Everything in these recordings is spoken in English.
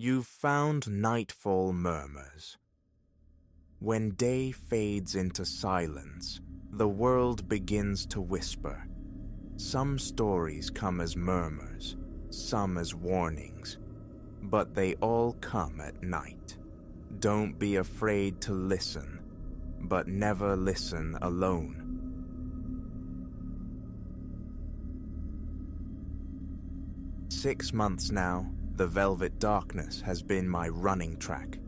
You've found nightfall murmurs. When day fades into silence, the world begins to whisper. Some stories come as murmurs, some as warnings, but they all come at night. Don't be afraid to listen, but never listen alone. "6 months now, the velvet darkness has been my running track.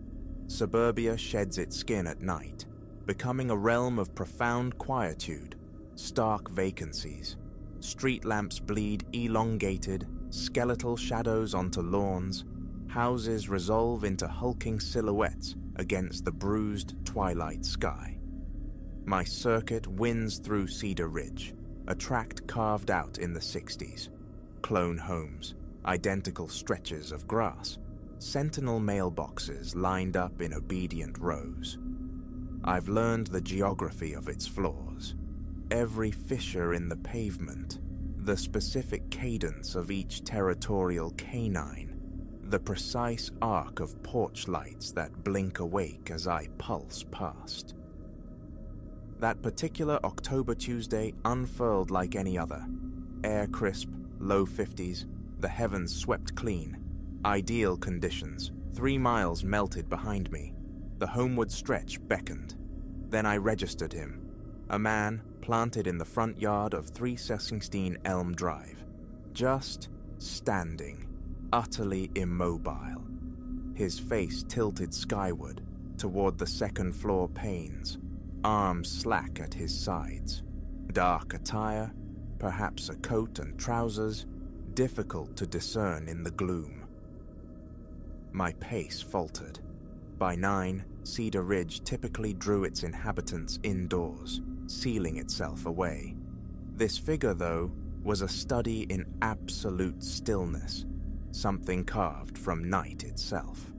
Suburbia sheds its skin at night, becoming a realm of profound quietude, stark vacancies. Street lamps bleed elongated, skeletal shadows onto lawns. Houses resolve into hulking silhouettes against the bruised twilight sky. My circuit winds through Cedar Ridge, a tract carved out in the 60s. Clone homes, identical stretches of grass, sentinel mailboxes lined up in obedient rows. I've learned the geography of its flaws. Every fissure in the pavement, the specific cadence of each territorial canine, the precise arc of porch lights that blink awake as I pulse past. That particular October Tuesday unfurled like any other. Air crisp, low 50s, the heavens swept clean. Ideal conditions, 3 miles melted behind me. The homeward stretch beckoned. Then I registered him. A man planted in the front yard of 316 Elm Drive. Just standing, utterly immobile. His face tilted skyward, toward the second-floor panes, arms slack at his sides. Dark attire, perhaps a coat and trousers, difficult to discern in the gloom. My pace faltered. By 9, Cedar Ridge typically drew its inhabitants indoors, sealing itself away. This figure, though, was a study in absolute stillness, something carved from night itself.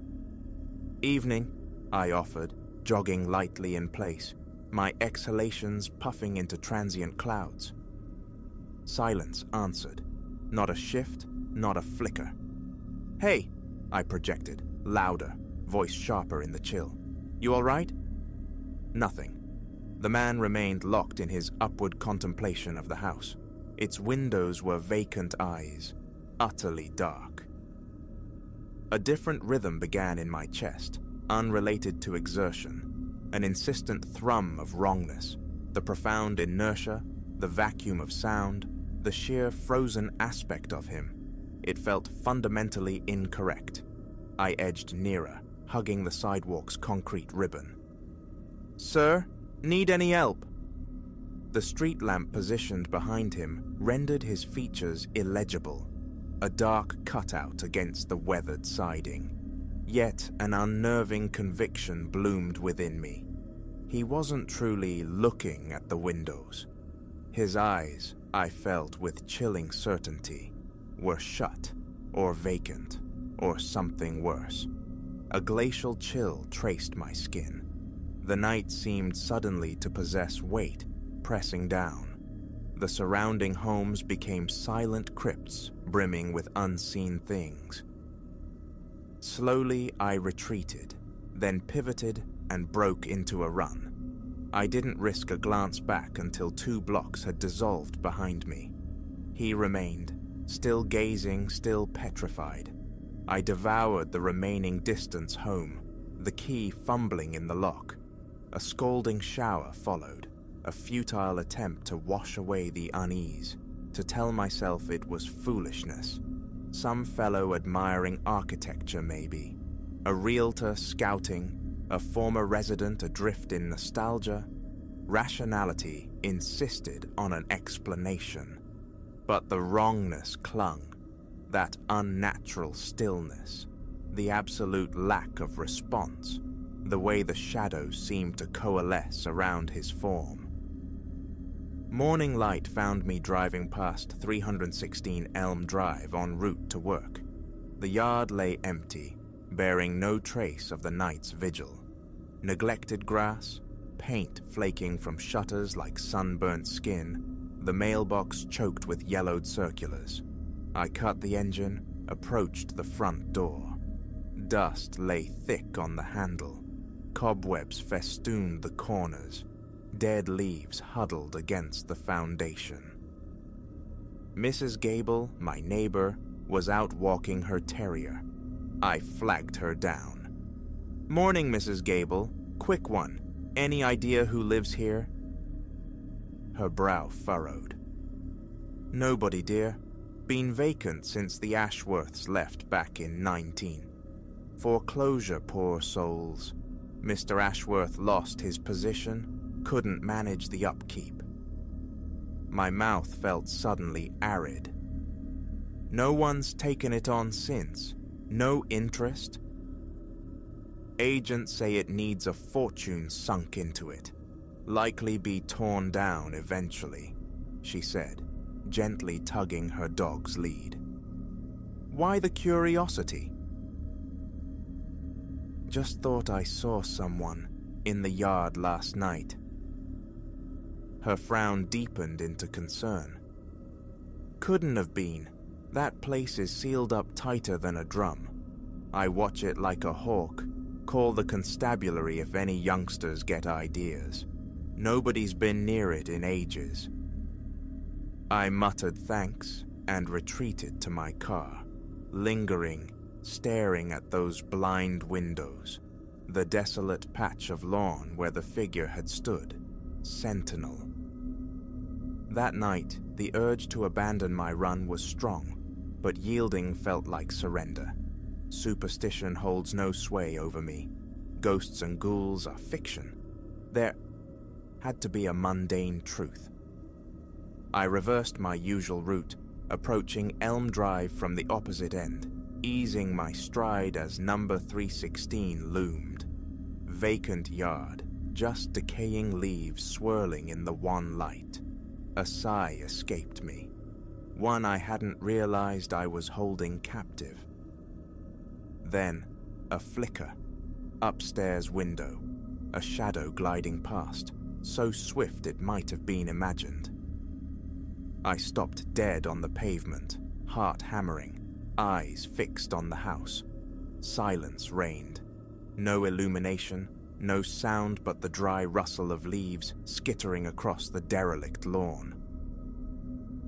"Evening," I offered, jogging lightly in place, my exhalations puffing into transient clouds. Silence answered. Not a shift, not a flicker. "Hey," I projected, louder, voice sharper in the chill. "You all right?" Nothing. The man remained locked in his upward contemplation of the house. Its windows were vacant eyes, utterly dark. A different rhythm began in my chest, unrelated to exertion, an insistent thrum of wrongness, the profound inertia, the vacuum of sound, the sheer frozen aspect of him. It felt fundamentally incorrect. I edged nearer, hugging the sidewalk's concrete ribbon. "Sir, need any help?" The street lamp positioned behind him rendered his features illegible, a dark cutout against the weathered siding. Yet an unnerving conviction bloomed within me. He wasn't truly looking at the windows. His eyes, I felt with chilling certainty, were shut, or vacant, or something worse. A glacial chill traced my skin. The night seemed suddenly to possess weight, pressing down. The surrounding homes became silent crypts brimming with unseen things. Slowly I retreated, then pivoted and broke into a run. I didn't risk a glance back until 2 blocks had dissolved behind me. He remained, still gazing, still petrified. I devoured the remaining distance home, the key fumbling in the lock. A scalding shower followed, a futile attempt to wash away the unease, to tell myself it was foolishness. Some fellow admiring architecture, maybe. A realtor scouting, a former resident adrift in nostalgia. Rationality insisted on an explanation. But the wrongness clung, that unnatural stillness, the absolute lack of response, the way the shadows seemed to coalesce around his form. Morning light found me driving past 316 Elm Drive en route to work. The yard lay empty, bearing no trace of the night's vigil. Neglected grass, paint flaking from shutters like sunburnt skin, the mailbox choked with yellowed circulars. I cut the engine, approached the front door. dust lay thick on the handle. Cobwebs festooned the corners. Dead leaves huddled against the foundation. Mrs. Gable, my neighbor, was out walking her terrier. I flagged her down. "Morning, Mrs. Gable. Quick one. Any idea who lives here?" Her brow furrowed. "Nobody, dear. Been vacant since the Ashworths left back in 19. Foreclosure, poor souls. Mr. Ashworth lost his position, couldn't manage the upkeep." My mouth felt suddenly arid. "No one's taken it on since? No interest?" "Agents say it needs a fortune sunk into it. Likely be torn down eventually," she said, gently tugging her dog's lead. "Why the curiosity?" "Just thought I saw someone in the yard last night." Her frown deepened into concern. "Couldn't have been. That place is sealed up tighter than a drum. I watch it like a hawk. Call the constabulary if any youngsters get ideas. Nobody's been near it in ages." I muttered thanks and retreated to my car, lingering, staring at those blind windows, the desolate patch of lawn where the figure had stood, sentinel. That night, the urge to abandon my run was strong, but yielding felt like surrender. Superstition holds no sway over me. Ghosts and ghouls are fiction. There had to be a mundane truth. I reversed my usual route, approaching Elm Drive from the opposite end, easing my stride as number 316 loomed. Vacant yard, just decaying leaves swirling in the wan light. A sigh escaped me, one I hadn't realized I was holding captive. Then, a flicker. Upstairs window, a shadow gliding past, so swift it might have been imagined. I stopped dead on the pavement, heart hammering, eyes fixed on the house. Silence reigned. No illumination, no sound but the dry rustle of leaves skittering across the derelict lawn.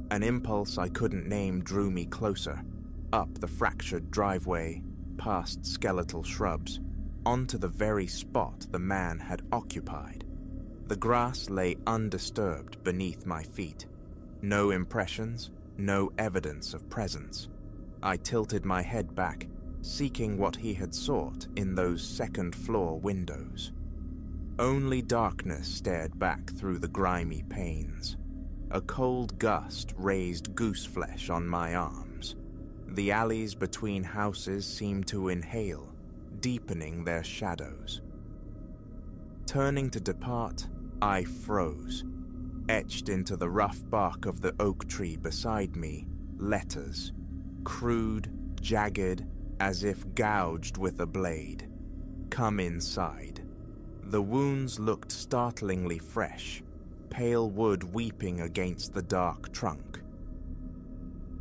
An impulse I couldn't name drew me closer, up the fractured driveway, past skeletal shrubs, onto the very spot the man had occupied. The grass lay undisturbed beneath my feet. No impressions, no evidence of presence. I tilted my head back, seeking what he had sought in those second-floor windows. Only darkness stared back through the grimy panes. A cold gust raised gooseflesh on my arms. The alleys between houses seemed to inhale, deepening their shadows. Turning to depart, I froze. Etched into the rough bark of the oak tree beside me, letters. Crude, jagged, as if gouged with a blade. "Come inside." The wounds looked startlingly fresh, pale wood weeping against the dark trunk.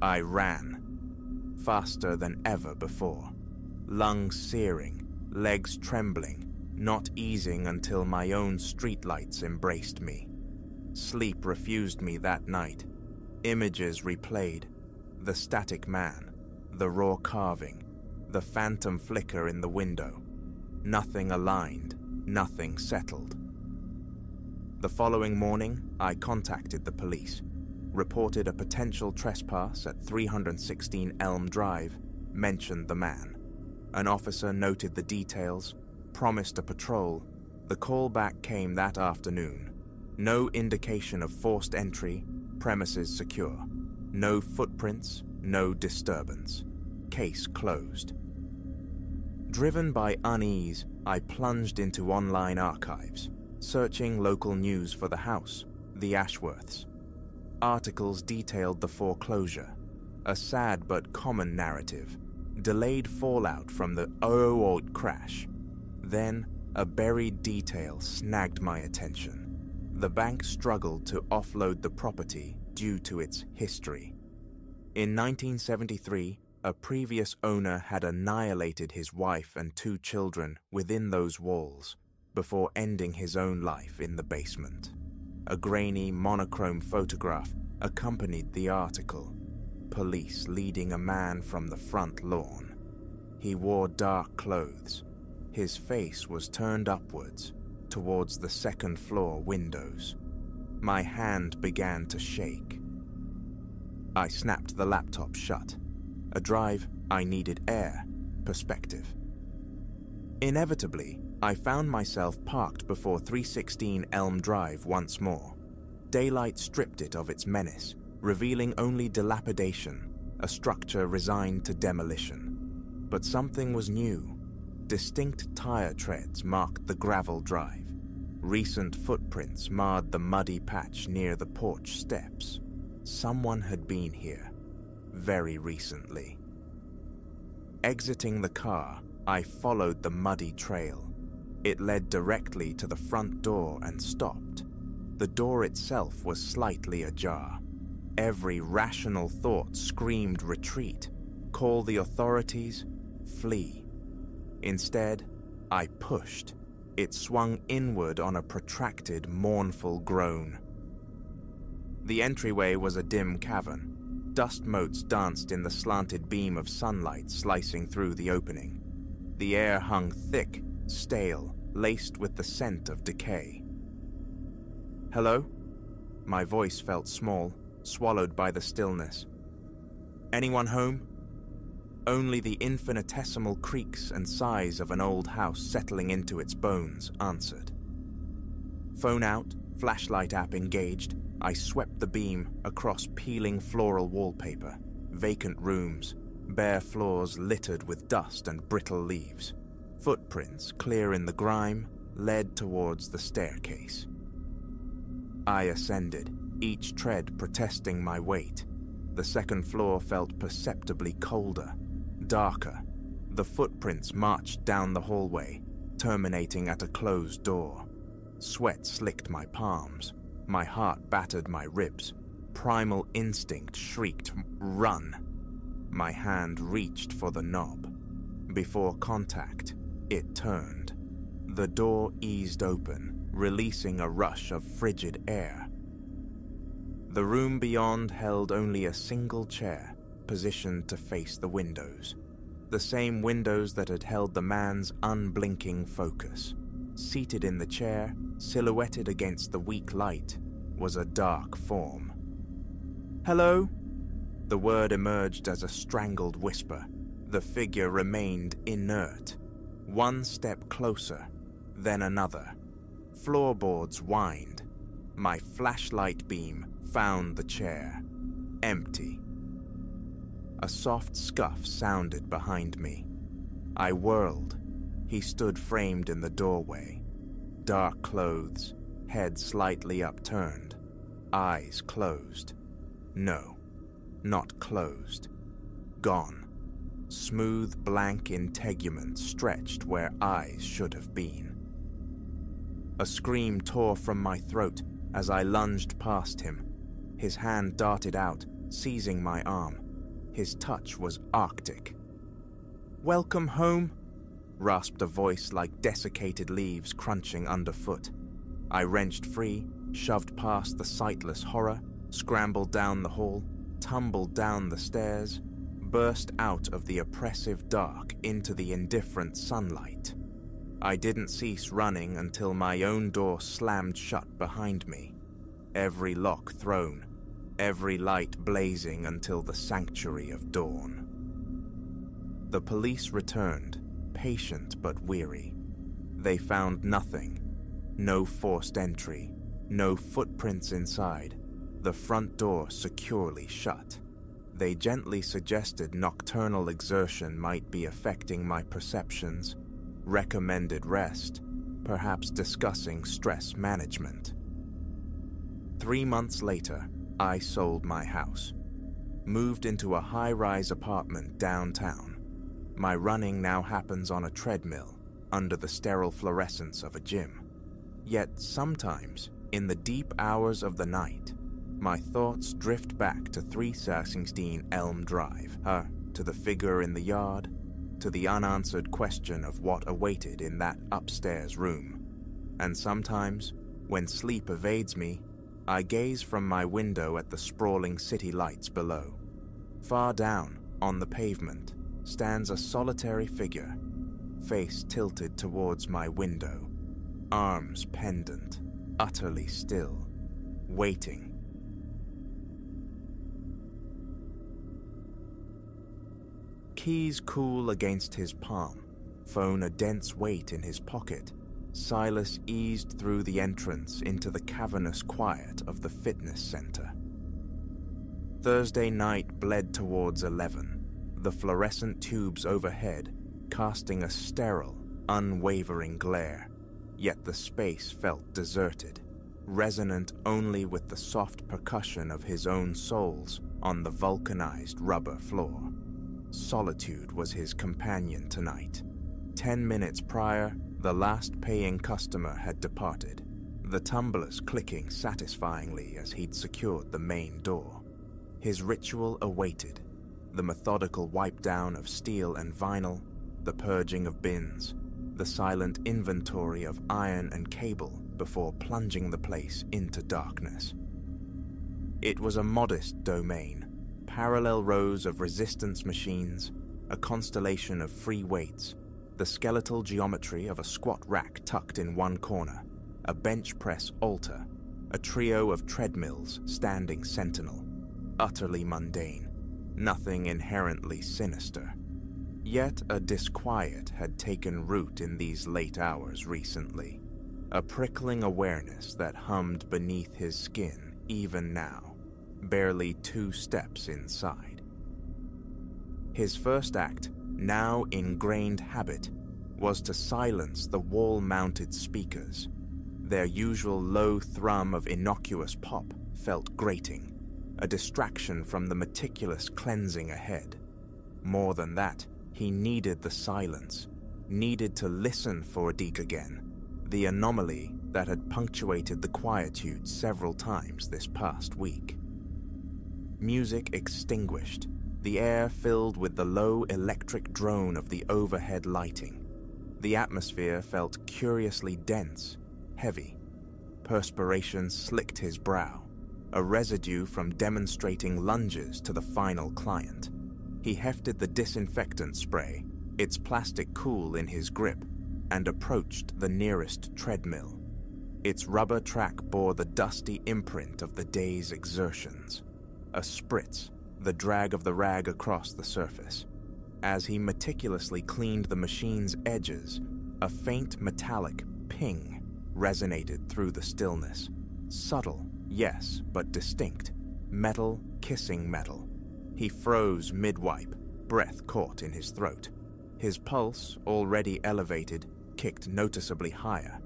I ran, faster than ever before, lungs searing, legs trembling, not easing until my own streetlights embraced me. Sleep refused me that night. Images replayed. The static man, the raw carving, the phantom flicker in the window. Nothing aligned, nothing settled. The following morning, I contacted the police, reported a potential trespass at 316 Elm Drive, mentioned the man. An officer noted the details, promised a patrol. The call back came that afternoon. No indication of forced entry, premises secure. No footprints, no disturbance. Case closed. Driven by unease, I plunged into online archives, searching local news for the house, the Ashworths. Articles detailed the foreclosure, a sad but common narrative, delayed fallout from the old crash. Then, a buried detail snagged my attention. The bank struggled to offload the property due to its history. In 1973, A previous owner had annihilated his wife and 2 children within those walls before ending his own life in the basement. A grainy, monochrome photograph accompanied the article. Police leading a man from the front lawn. He wore dark clothes. His face was turned upwards, towards the second-floor windows. My hand began to shake. I snapped the laptop shut. A drive, I needed air, perspective. Inevitably, I found myself parked before 316 Elm Drive once more. Daylight stripped it of its menace, revealing only dilapidation, a structure resigned to demolition. But something was new. Distinct tire treads marked the gravel drive. Recent footprints marred the muddy patch near the porch steps. Someone had been here, very recently. Exiting the car, I followed the muddy trail. It led directly to the front door and stopped. The door itself was slightly ajar. Every rational thought screamed retreat, call the authorities, flee. Instead, I pushed. It swung inward on a protracted, mournful groan. The entryway was a dim cavern. Dust motes danced in the slanted beam of sunlight slicing through the opening. The air hung thick, stale, laced with the scent of decay. "Hello?" My voice felt small, swallowed by the stillness. "Anyone home?" Only the infinitesimal creaks and sighs of an old house settling into its bones answered. Phone out, flashlight app engaged, I swept the beam across peeling floral wallpaper, vacant rooms, bare floors littered with dust and brittle leaves. Footprints, clear in the grime, led towards the staircase. I ascended, each tread protesting my weight. The second floor felt perceptibly colder, darker. The footprints marched down the hallway, terminating at a closed door. Sweat slicked my palms. My heart battered my ribs. Primal instinct shrieked, "Run!" My hand reached for the knob. Before contact, it turned. The door eased open, releasing a rush of frigid air. The room beyond held only a single chair, positioned to face the windows. The same windows that had held the man's unblinking focus. Seated in the chair, silhouetted against the weak light, was a dark form. "Hello?" The word emerged as a strangled whisper. The figure remained inert. One step closer, then another. Floorboards whined. My flashlight beam found the chair. Empty. A soft scuff sounded behind me. I whirled. He stood framed in the doorway. Dark clothes, head slightly upturned, eyes closed. No, not closed. Gone. Smooth, blank integument stretched where eyes should have been. A scream tore from my throat as I lunged past him. His hand darted out, seizing my arm. His touch was arctic. "Welcome home," rasped a voice like desiccated leaves crunching underfoot. I wrenched free, shoved past the sightless horror, scrambled down the hall, tumbled down the stairs, burst out of the oppressive dark into the indifferent sunlight. I didn't cease running until my own door slammed shut behind me. Every lock thrown, every light blazing until the sanctuary of dawn. The police returned, patient but weary. They found nothing. No forced entry, no footprints inside, the front door securely shut. They gently suggested nocturnal exertion might be affecting my perceptions, recommended rest, perhaps discussing stress management. 3 months later, I sold my house. Moved into a high-rise apartment downtown. My running now happens on a treadmill, under the sterile fluorescence of a gym. Yet sometimes, in the deep hours of the night, my thoughts drift back to 316 Elm Drive, her to the figure in the yard, to the unanswered question of what awaited in that upstairs room. And sometimes, when sleep evades me, I gaze from my window at the sprawling city lights below. Far down, on the pavement, stands a solitary figure, face tilted towards my window, arms pendant, utterly still, waiting. Keys cool against his palm, phone a dense weight in his pocket, Silas eased through the entrance into the cavernous quiet of the fitness center. Thursday night bled towards 11, the fluorescent tubes overhead casting a sterile, unwavering glare, yet the space felt deserted, resonant only with the soft percussion of his own soles on the vulcanized rubber floor. Solitude was his companion tonight. 10 minutes prior, the last paying customer had departed, the tumblers clicking satisfyingly as he'd secured the main door. His ritual awaited, the methodical wipe down of steel and vinyl, the purging of bins, the silent inventory of iron and cable before plunging the place into darkness. It was a modest domain, parallel rows of resistance machines, a constellation of free weights, the skeletal geometry of a squat rack tucked in one corner, a bench press altar, a trio of treadmills standing sentinel. Utterly mundane, nothing inherently sinister. Yet a disquiet had taken root in these late hours recently, a prickling awareness that hummed beneath his skin even now, barely 2 steps inside. His first act, now ingrained habit, was to silence the wall-mounted speakers. Their usual low thrum of innocuous pop felt grating, a distraction from the meticulous cleansing ahead. More than that, he needed the silence, needed to listen for Deke again, the anomaly that had punctuated the quietude several times this past week. Music extinguished, the air filled with the low electric drone of the overhead lighting. The atmosphere felt curiously dense, heavy. Perspiration slicked his brow, a residue from demonstrating lunges to the final client. He hefted the disinfectant spray, its plastic cool in his grip, and approached the nearest treadmill. Its rubber track bore the dusty imprint of the day's exertions. A spritz, the drag of the rag across the surface. As he meticulously cleaned the machine's edges, a faint metallic ping resonated through the stillness. Subtle, yes, but distinct. Metal kissing metal. He froze mid-wipe, breath caught in his throat. His pulse, already elevated, kicked noticeably higher.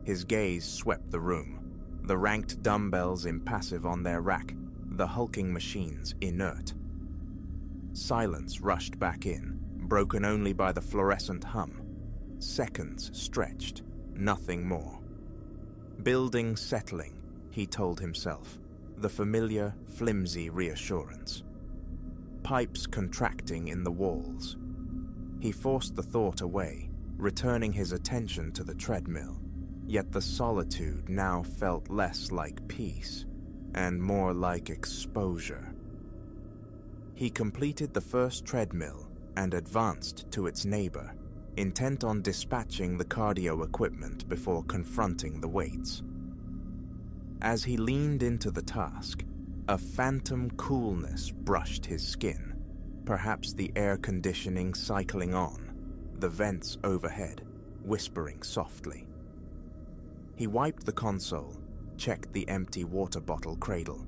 His gaze swept the room. The ranked dumbbells impassive on their rack, the hulking machines inert. Silence rushed back in, broken only by the fluorescent hum. Seconds stretched, nothing more. Building settling, he told himself, the familiar, flimsy reassurance. Pipes contracting in the walls. He forced the thought away, returning his attention to the treadmill, yet the solitude now felt less like peace and more like exposure. He completed the first treadmill and advanced to its neighbor, intent on dispatching the cardio equipment before confronting the weights. As he leaned into the task, a phantom coolness brushed his skin, perhaps the air conditioning cycling on, the vents overhead, whispering softly. He wiped the console, checked the empty water bottle cradle.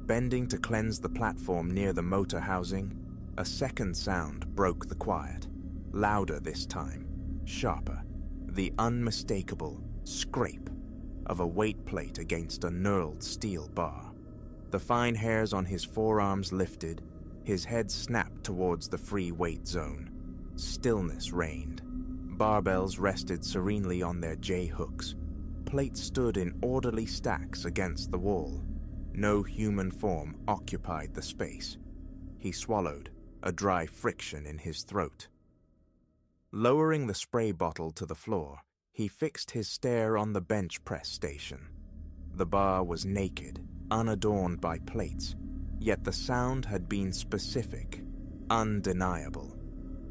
Bending to cleanse the platform near the motor housing, a second sound broke the quiet, louder this time, sharper, the unmistakable scrape of a weight plate against a knurled steel bar. The fine hairs on his forearms lifted, his head snapped towards the free weight zone. Stillness reigned. Barbells rested serenely on their J-hooks. Plates stood in orderly stacks against the wall. No human form occupied the space. He swallowed, a dry friction in his throat. Lowering the spray bottle to the floor, he fixed his stare on the bench press station. The bar was naked, unadorned by plates, yet the sound had been specific, undeniable.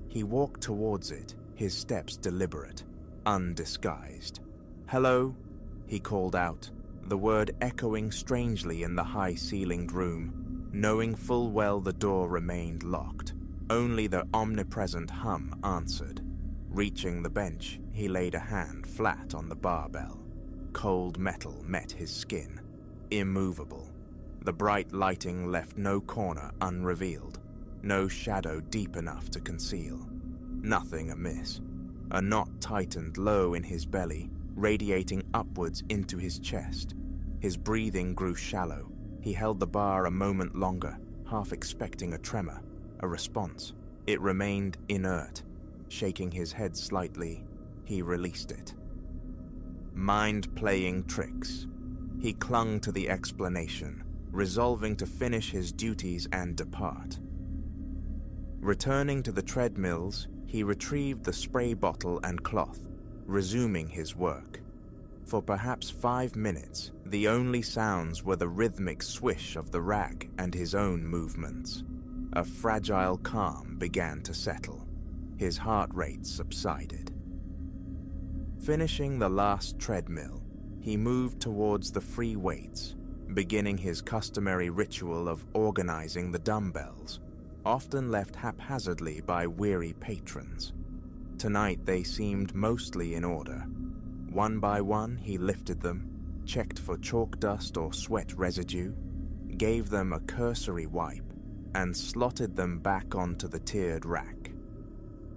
He walked towards it, his steps deliberate, undisguised. "Hello," he called out, the word echoing strangely in the high-ceilinged room, knowing full well the door remained locked. Only the omnipresent hum answered. Reaching the bench, he laid a hand flat on the barbell. Cold metal met his skin, immovable. The bright lighting left no corner unrevealed, no shadow deep enough to conceal. Nothing amiss. A knot tightened low in his belly, radiating upwards into his chest. His breathing grew shallow. He held the bar a moment longer, half expecting a tremor, a response. It remained inert. Shaking his head slightly, he released it. Mind playing tricks. He clung to the explanation, resolving to finish his duties and depart. Returning to the treadmills, he retrieved the spray bottle and cloth, resuming his work. For perhaps 5 minutes, the only sounds were the rhythmic swish of the rag and his own movements. A fragile calm began to settle. His heart rate subsided. Finishing the last treadmill, he moved towards the free weights, beginning his customary ritual of organizing the dumbbells, often left haphazardly by weary patrons. Tonight they seemed mostly in order. One by one he lifted them, checked for chalk dust or sweat residue, gave them a cursory wipe, and slotted them back onto the tiered rack.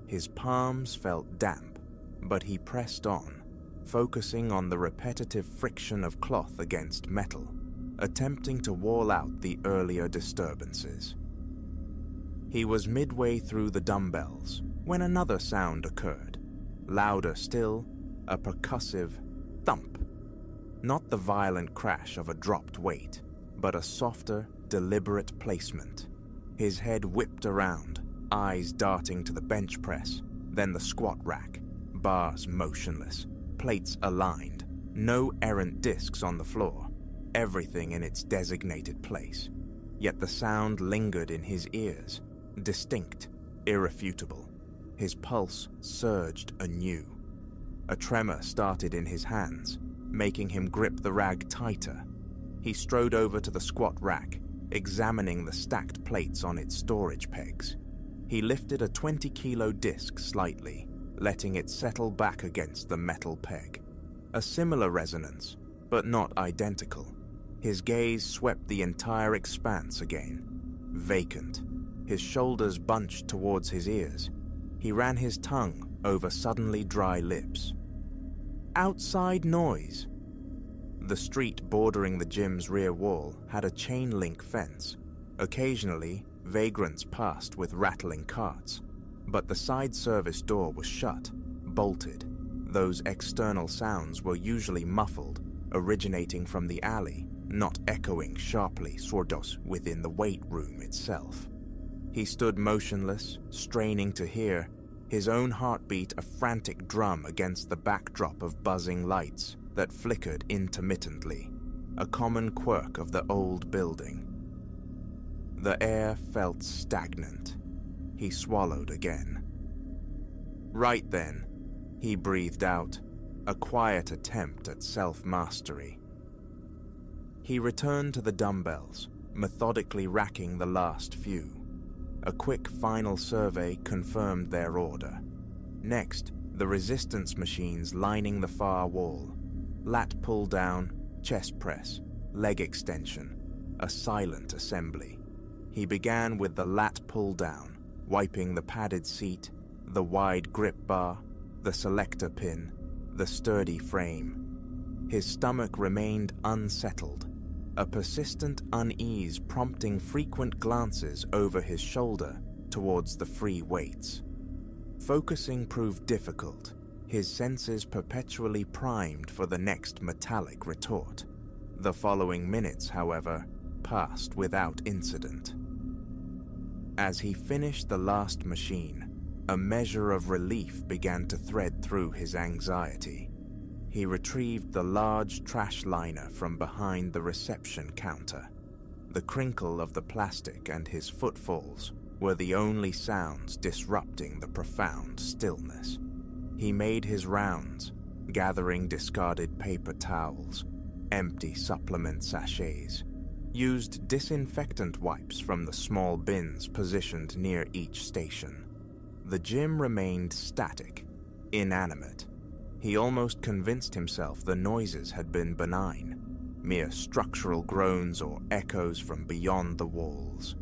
His palms felt damp, but he pressed on, focusing on the repetitive friction of cloth against metal, attempting to wall out the earlier disturbances. He was midway through the dumbbells when another sound occurred, louder still, a percussive thump. Not the violent crash of a dropped weight, but a softer, deliberate placement. His head whipped around, eyes darting to the bench press, then the squat rack, bars motionless, plates aligned, no errant discs on the floor, everything in its designated place. Yet the sound lingered in his ears, distinct, irrefutable. His pulse surged anew. A tremor started in his hands, making him grip the rag tighter. He strode over to the squat rack, examining the stacked plates on its storage pegs. He lifted a 20-kilo disc slightly, letting it settle back against the metal peg. A similar resonance, but not identical. His gaze swept the entire expanse again. Vacant. His shoulders bunched towards his ears. He ran his tongue over suddenly dry lips. Outside noise. The street bordering the gym's rear wall had a chain-link fence. Occasionally, vagrants passed with rattling carts, but the side service door was shut, bolted. Those external sounds were usually muffled, originating from the alley, not echoing sharply swordos within the weight room itself. He stood motionless, straining to hear, his own heartbeat a frantic drum against the backdrop of buzzing lights that flickered intermittently, a common quirk of the old building. The air felt stagnant. He swallowed again. Right then, he breathed out, a quiet attempt at self-mastery. He returned to the dumbbells, methodically racking the last few. A quick final survey confirmed their order. Next, the resistance machines lining the far wall. Lat pull-down, chest press, leg extension, a silent assembly. He began with the lat pull-down, wiping the padded seat, the wide grip bar, the selector pin, the sturdy frame. His stomach remained unsettled, a persistent unease prompting frequent glances over his shoulder towards the free weights. Focusing proved difficult, his senses perpetually primed for the next metallic retort. The following minutes, however, passed without incident. As he finished the last machine, a measure of relief began to thread through his anxiety. He retrieved the large trash liner from behind the reception counter. The crinkle of the plastic and his footfalls were the only sounds disrupting the profound stillness. He made his rounds, gathering discarded paper towels, empty supplement sachets, used disinfectant wipes from the small bins positioned near each station. The gym remained static, inanimate. He almost convinced himself the noises had been benign, mere structural groans or echoes from beyond the walls.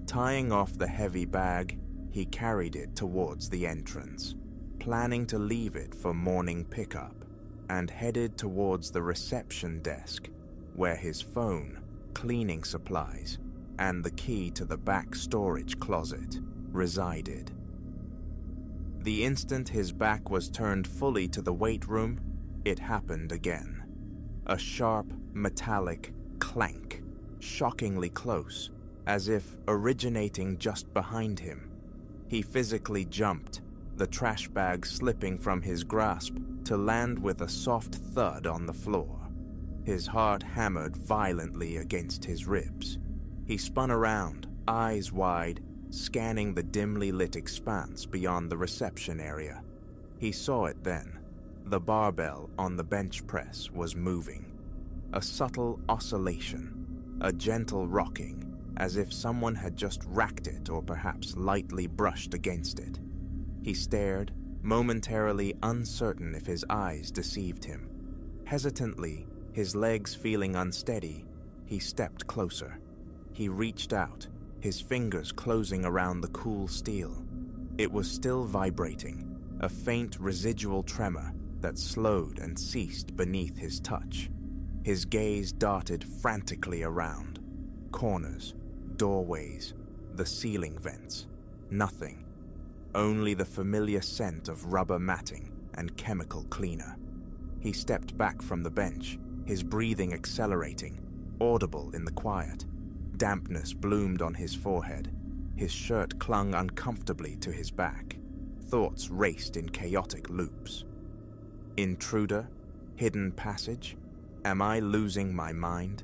Tying off the heavy bag, he carried it towards the entrance, planning to leave it for morning pickup, and headed towards the reception desk, where his phone, cleaning supplies, and the key to the back storage closet resided. The instant his back was turned fully to the weight room, it happened again. A sharp, metallic clank, shockingly close, as if originating just behind him. He physically jumped, the trash bag slipping from his grasp to land with a soft thud on the floor. His heart hammered violently against his ribs. He spun around, eyes wide, scanning the dimly lit expanse beyond the reception area. He saw it then. The barbell on the bench press was moving. A subtle oscillation, a gentle rocking, as if someone had just racked it or perhaps lightly brushed against it. He stared, momentarily uncertain if his eyes deceived him. Hesitantly, his legs feeling unsteady, he stepped closer. He reached out, his fingers closing around the cool steel. It was still vibrating, a faint residual tremor that slowed and ceased beneath his touch. His gaze darted frantically around. Corners, doorways, the ceiling vents. Nothing. Only the familiar scent of rubber matting and chemical cleaner. He stepped back from the bench, his breathing accelerating, audible in the quiet. Dampness bloomed on his forehead. His shirt clung uncomfortably to his back. Thoughts raced in chaotic loops. Intruder? Hidden passage? Am I losing my mind?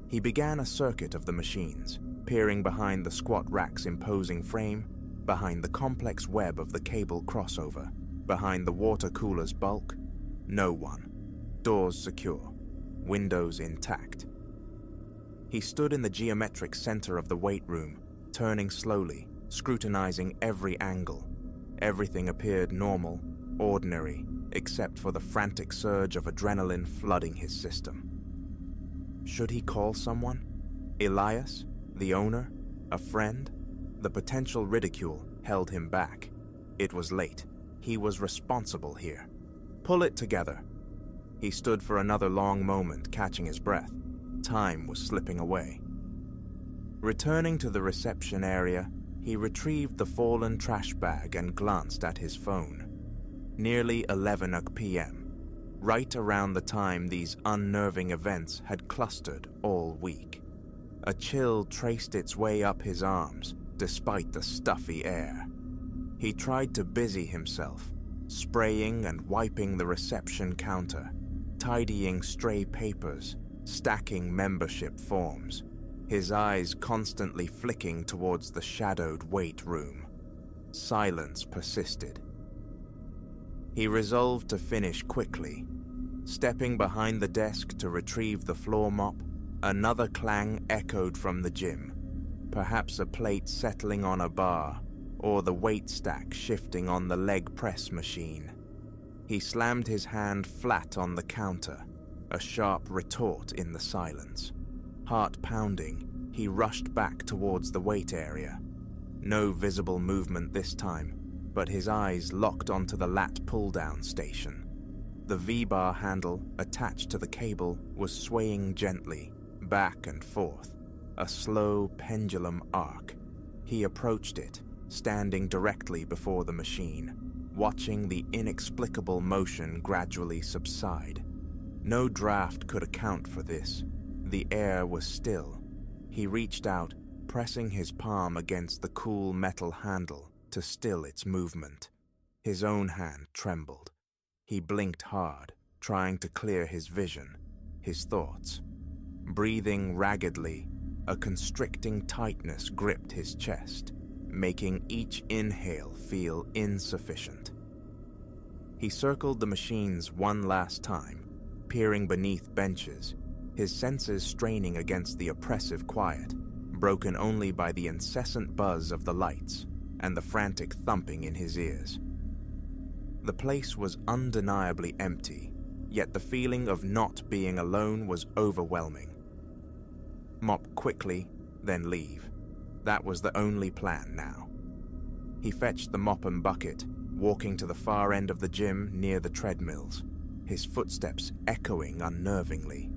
He began a circuit of the machines, peering behind the squat rack's imposing frame, behind the complex web of the cable crossover, behind the water cooler's bulk. No one. Doors secure. Windows intact. He stood in the geometric center of the weight room, turning slowly, scrutinizing every angle. Everything appeared normal, ordinary, except for the frantic surge of adrenaline flooding his system. Should he call someone? Elias? The owner? A friend? The potential ridicule held him back. It was late. He was responsible here. Pull it together. He stood for another long moment, catching his breath. Time was slipping away. Returning to the reception area, he retrieved the fallen trash bag and glanced at his phone. Nearly 11 p.m., right around the time these unnerving events had clustered all week. A chill traced its way up his arms, despite the stuffy air. He tried to busy himself, spraying and wiping the reception counter, tidying stray papers, stacking membership forms, his eyes constantly flicking towards the shadowed weight room. Silence persisted. He resolved to finish quickly. Stepping behind the desk to retrieve the floor mop, another clang echoed from the gym, perhaps a plate settling on a bar, or the weight stack shifting on the leg press machine. He slammed his hand flat on the counter, a sharp retort in the silence. Heart pounding, he rushed back towards the weight area. No visible movement this time, but his eyes locked onto the lat pull-down station. The V-bar handle, attached to the cable, was swaying gently, back and forth, a slow pendulum arc. He approached it, standing directly before the machine, watching the inexplicable motion gradually subside. No draft could account for this. The air was still. He reached out, pressing his palm against the cool metal handle to still its movement. His own hand trembled. He blinked hard, trying to clear his vision, his thoughts. Breathing raggedly, a constricting tightness gripped his chest, making each inhale feel insufficient. He circled the machines one last time, peering beneath benches, his senses straining against the oppressive quiet, broken only by the incessant buzz of the lights and the frantic thumping in his ears. The place was undeniably empty, yet the feeling of not being alone was overwhelming. Mop quickly, then leave. That was the only plan now. He fetched the mop and bucket, walking to the far end of the gym near the treadmills, his footsteps echoing unnervingly.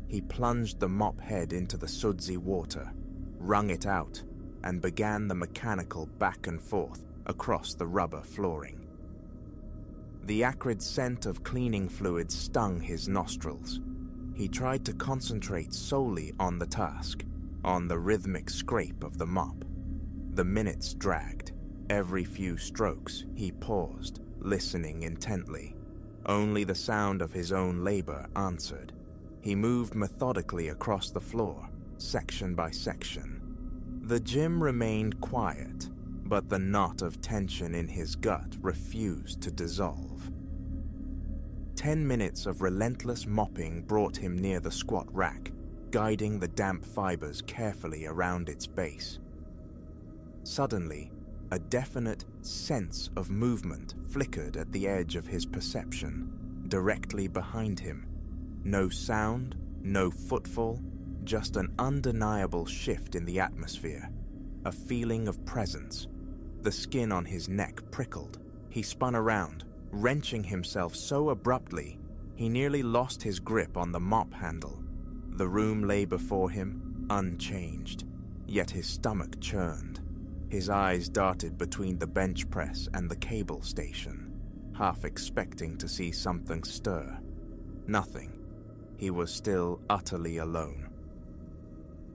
He plunged the mop head into the sudsy water, wrung it out, and began the mechanical back and forth across the rubber flooring. The acrid scent of cleaning fluid stung his nostrils. He tried to concentrate solely on the task, on the rhythmic scrape of the mop. The minutes dragged. Every few strokes, he paused, listening intently. Only the sound of his own labor answered. He moved methodically across the floor, section by section. The gym remained quiet, but the knot of tension in his gut refused to dissolve. 10 minutes of relentless mopping brought him near the squat rack, guiding the damp fibers carefully around its base. Suddenly, a definite sense of movement flickered at the edge of his perception, directly behind him. No sound, no footfall, just an undeniable shift in the atmosphere, a feeling of presence. The skin on his neck prickled. He spun around, wrenching himself so abruptly he nearly lost his grip on the mop handle. The room lay before him, unchanged, yet his stomach churned. His eyes darted between the bench press and the cable station, half expecting to see something stir. Nothing. He was still utterly alone.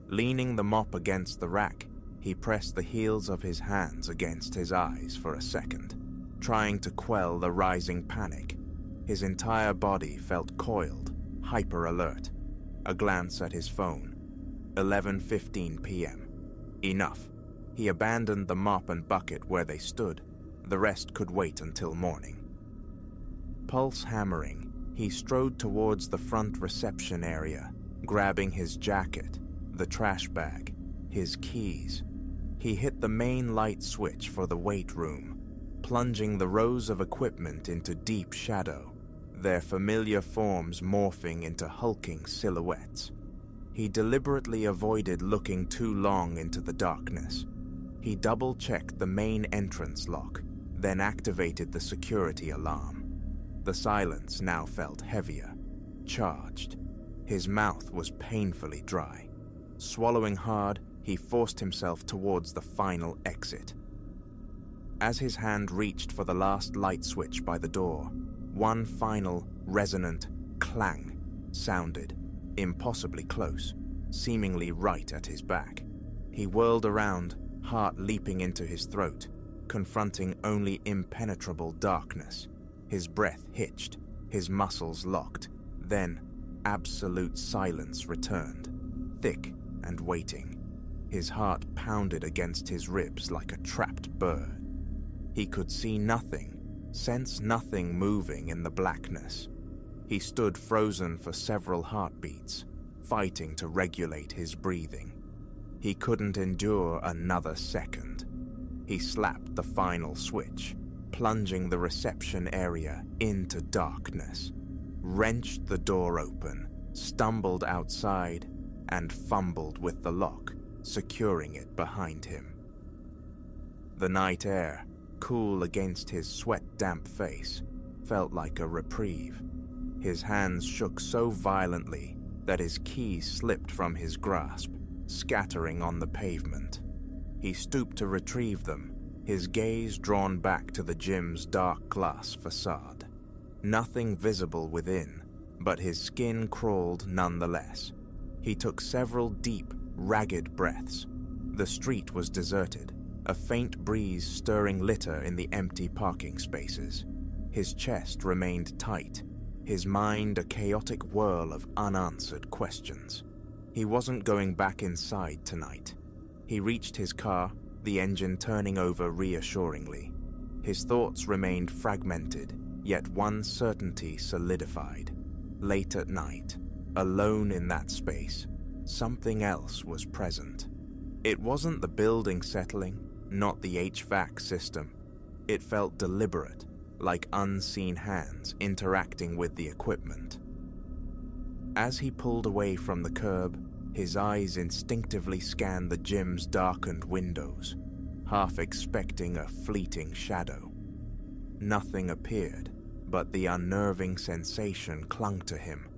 Leaning the mop against the rack, he pressed the heels of his hands against his eyes for a second, trying to quell the rising panic. His entire body felt coiled, hyper-alert. A glance at his phone. 11:15 p.m. Enough. He abandoned the mop and bucket where they stood. The rest could wait until morning. Pulse hammering, he strode towards the front reception area, grabbing his jacket, the trash bag, his keys. He hit the main light switch for the weight room, plunging the rows of equipment into deep shadow, their familiar forms morphing into hulking silhouettes. He deliberately avoided looking too long into the darkness. He double-checked the main entrance lock, then activated the security alarm. The silence now felt heavier, charged. His mouth was painfully dry. Swallowing hard, he forced himself towards the final exit. As his hand reached for the last light switch by the door, one final, resonant clang sounded, impossibly close, seemingly right at his back. He whirled around, heart leaping into his throat, confronting only impenetrable darkness. His breath hitched, his muscles locked. Then, absolute silence returned, thick and waiting. His heart pounded against his ribs like a trapped bird. He could see nothing, sense nothing moving in the blackness. He stood frozen for several heartbeats, fighting to regulate his breathing. He couldn't endure another second. He slapped the final switch, plunging the reception area into darkness, wrenched the door open, stumbled outside, and fumbled with the lock, securing it behind him. The night air, cool against his sweat-damp face, felt like a reprieve. His hands shook so violently that his keys slipped from his grasp, scattering on the pavement. He stooped to retrieve them, his gaze drawn back to the gym's dark glass facade. Nothing visible within, but his skin crawled nonetheless. He took several deep, ragged breaths. The street was deserted, a faint breeze stirring litter in the empty parking spaces. His chest remained tight, his mind a chaotic whirl of unanswered questions. He wasn't going back inside tonight. He reached his car, the engine turning over reassuringly. His thoughts remained fragmented, yet one certainty solidified. Late at night, alone in that space, something else was present. It wasn't the building settling, not the HVAC system. It felt deliberate, like unseen hands interacting with the equipment. As he pulled away from the curb, his eyes instinctively scanned the gym's darkened windows, half expecting a fleeting shadow. Nothing appeared, but the unnerving sensation clung to him,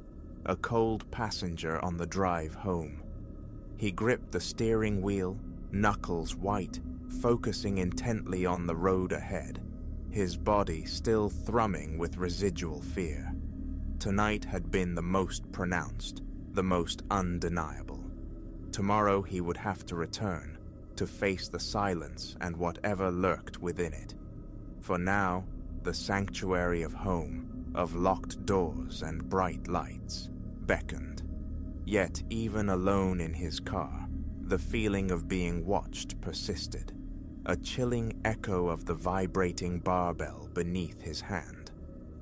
a cold passenger on the drive home. He gripped the steering wheel, knuckles white, focusing intently on the road ahead, his body still thrumming with residual fear. Tonight had been the most pronounced, the most undeniable. Tomorrow he would have to return, to face the silence and whatever lurked within it. For now, the sanctuary of home, of locked doors and bright lights, beckoned. Yet even alone in his car, the feeling of being watched persisted, a chilling echo of the vibrating barbell beneath his hand,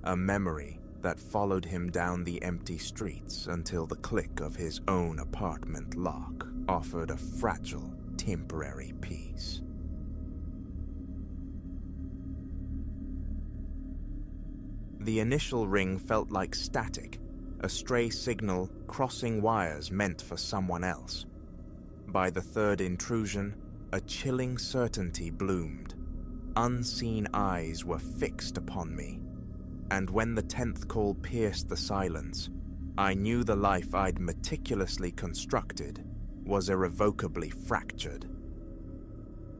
a memory that followed him down the empty streets until the click of his own apartment lock offered a fragile, temporary peace. The initial ring felt like static, a stray signal crossing wires meant for someone else. By the third intrusion, a chilling certainty bloomed. Unseen eyes were fixed upon me, and when the 10th call pierced the silence, I knew the life I'd meticulously constructed was irrevocably fractured.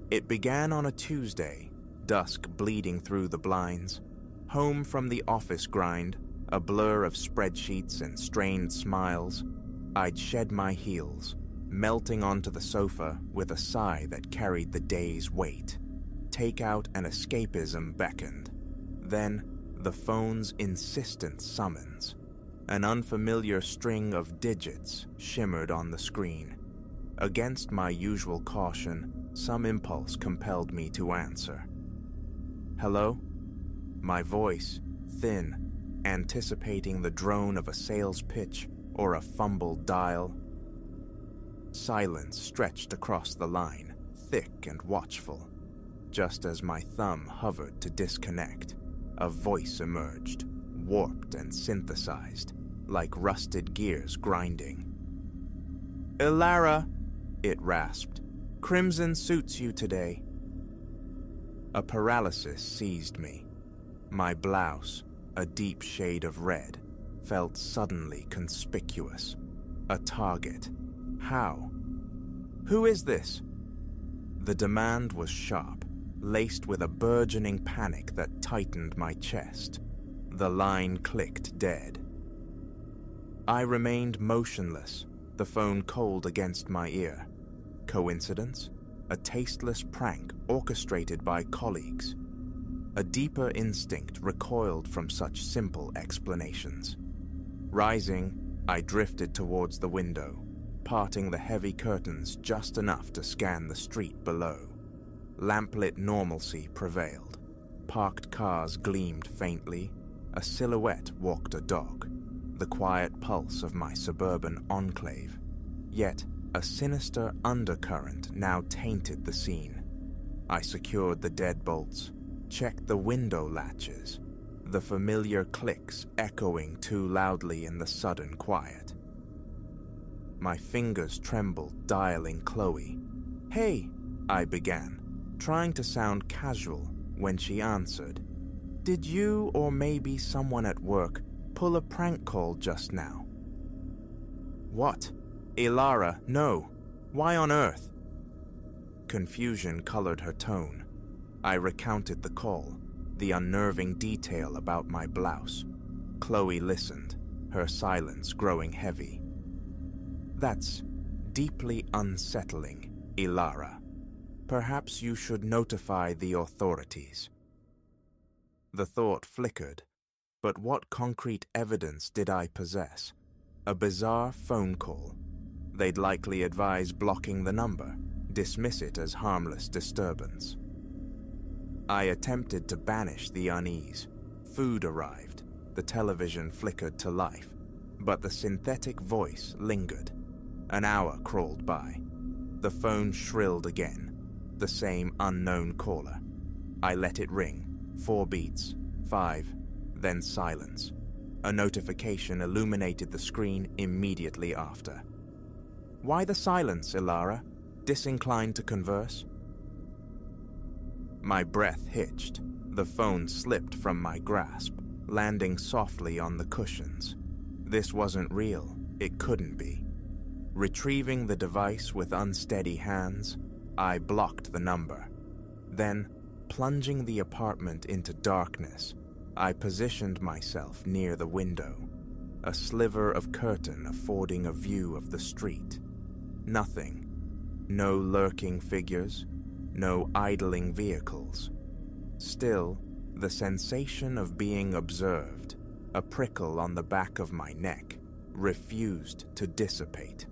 It began on a Tuesday, dusk bleeding through the blinds. Home from the office grind, a blur of spreadsheets and strained smiles, I'd shed my heels, melting onto the sofa with a sigh that carried the day's weight. Takeout and escapism beckoned. Then, the phone's insistent summons. An unfamiliar string of digits shimmered on the screen. Against my usual caution, some impulse compelled me to answer. Hello? My voice, thin, anticipating the drone of a sales pitch or a fumbled dial. Silence stretched across the line, thick and watchful. Just as my thumb hovered to disconnect, a voice emerged, warped and synthesized, like rusted gears grinding. "Ilara," it rasped, "Crimson suits you today." A paralysis seized me. My blouse, a deep shade of red, felt suddenly conspicuous. A target. How? "Who is this?" The demand was sharp, laced with a burgeoning panic that tightened my chest. The line clicked dead. I remained motionless, the phone cold against my ear. Coincidence? A tasteless prank orchestrated by colleagues? A deeper instinct recoiled from such simple explanations. Rising, I drifted towards the window, parting the heavy curtains just enough to scan the street below. Lamplit normalcy prevailed. Parked cars gleamed faintly. A silhouette walked a dog, the quiet pulse of my suburban enclave. Yet, a sinister undercurrent now tainted the scene. I secured the deadbolts, checked the window latches, the familiar clicks echoing too loudly in the sudden quiet. My fingers trembled, dialing Chloe. "Hey," I began, trying to sound casual when she answered. "Did you, or maybe someone at work, pull a prank call just now?" "What? Ilara, no. Why on earth?" Confusion colored her tone. I recounted the call, the unnerving detail about my blouse. Chloe listened, her silence growing heavy. "That's deeply unsettling," Ilara. Perhaps you should notify the authorities." The thought flickered, but what concrete evidence did I possess? A bizarre phone call. They'd likely advise blocking the number, dismiss it as harmless disturbance. I attempted to banish the unease. Food arrived, the television flickered to life, but the synthetic voice lingered. An hour crawled by. The phone shrilled again, the same unknown caller. I let it ring, 4 beats, 5, then silence. A notification illuminated the screen immediately after. "Why the silence, Ilara? Disinclined to converse?" My breath hitched. The phone slipped from my grasp, landing softly on the cushions. This wasn't real. It couldn't be. Retrieving the device with unsteady hands, I blocked the number. Then, plunging the apartment into darkness, I positioned myself near the window, a sliver of curtain affording a view of the street. Nothing. No lurking figures, no idling vehicles. Still, the sensation of being observed, a prickle on the back of my neck, refused to dissipate.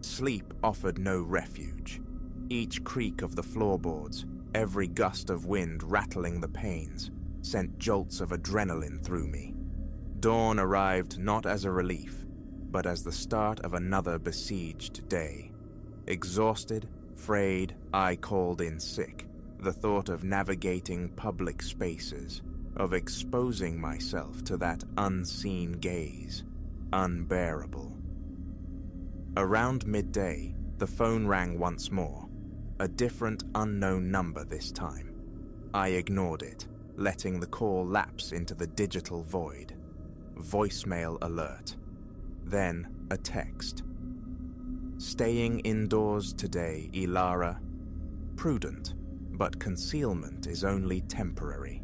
Sleep offered no refuge. Each creak of the floorboards, every gust of wind rattling the panes, sent jolts of adrenaline through me. Dawn arrived not as a relief, but as the start of another besieged day. Exhausted, frayed, I called in sick. The thought of navigating public spaces, of exposing myself to that unseen gaze, unbearable. Around midday, the phone rang once more, a different unknown number this time. I ignored it, letting the call lapse into the digital void. Voicemail alert. Then a text. "Staying indoors today, Ilara. Prudent, but concealment is only temporary."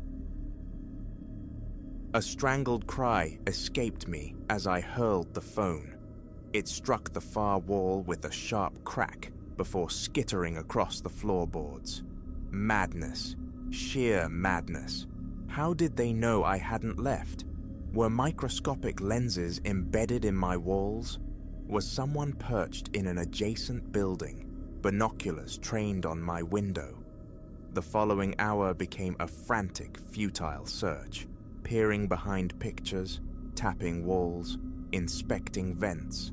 A strangled cry escaped me as I hurled the phone. It struck the far wall with a sharp crack before skittering across the floorboards. Madness. Sheer madness. How did they know I hadn't left? Were microscopic lenses embedded in my walls? Was someone perched in an adjacent building, binoculars trained on my window? The following hour became a frantic, futile search, peering behind pictures, tapping walls, inspecting vents.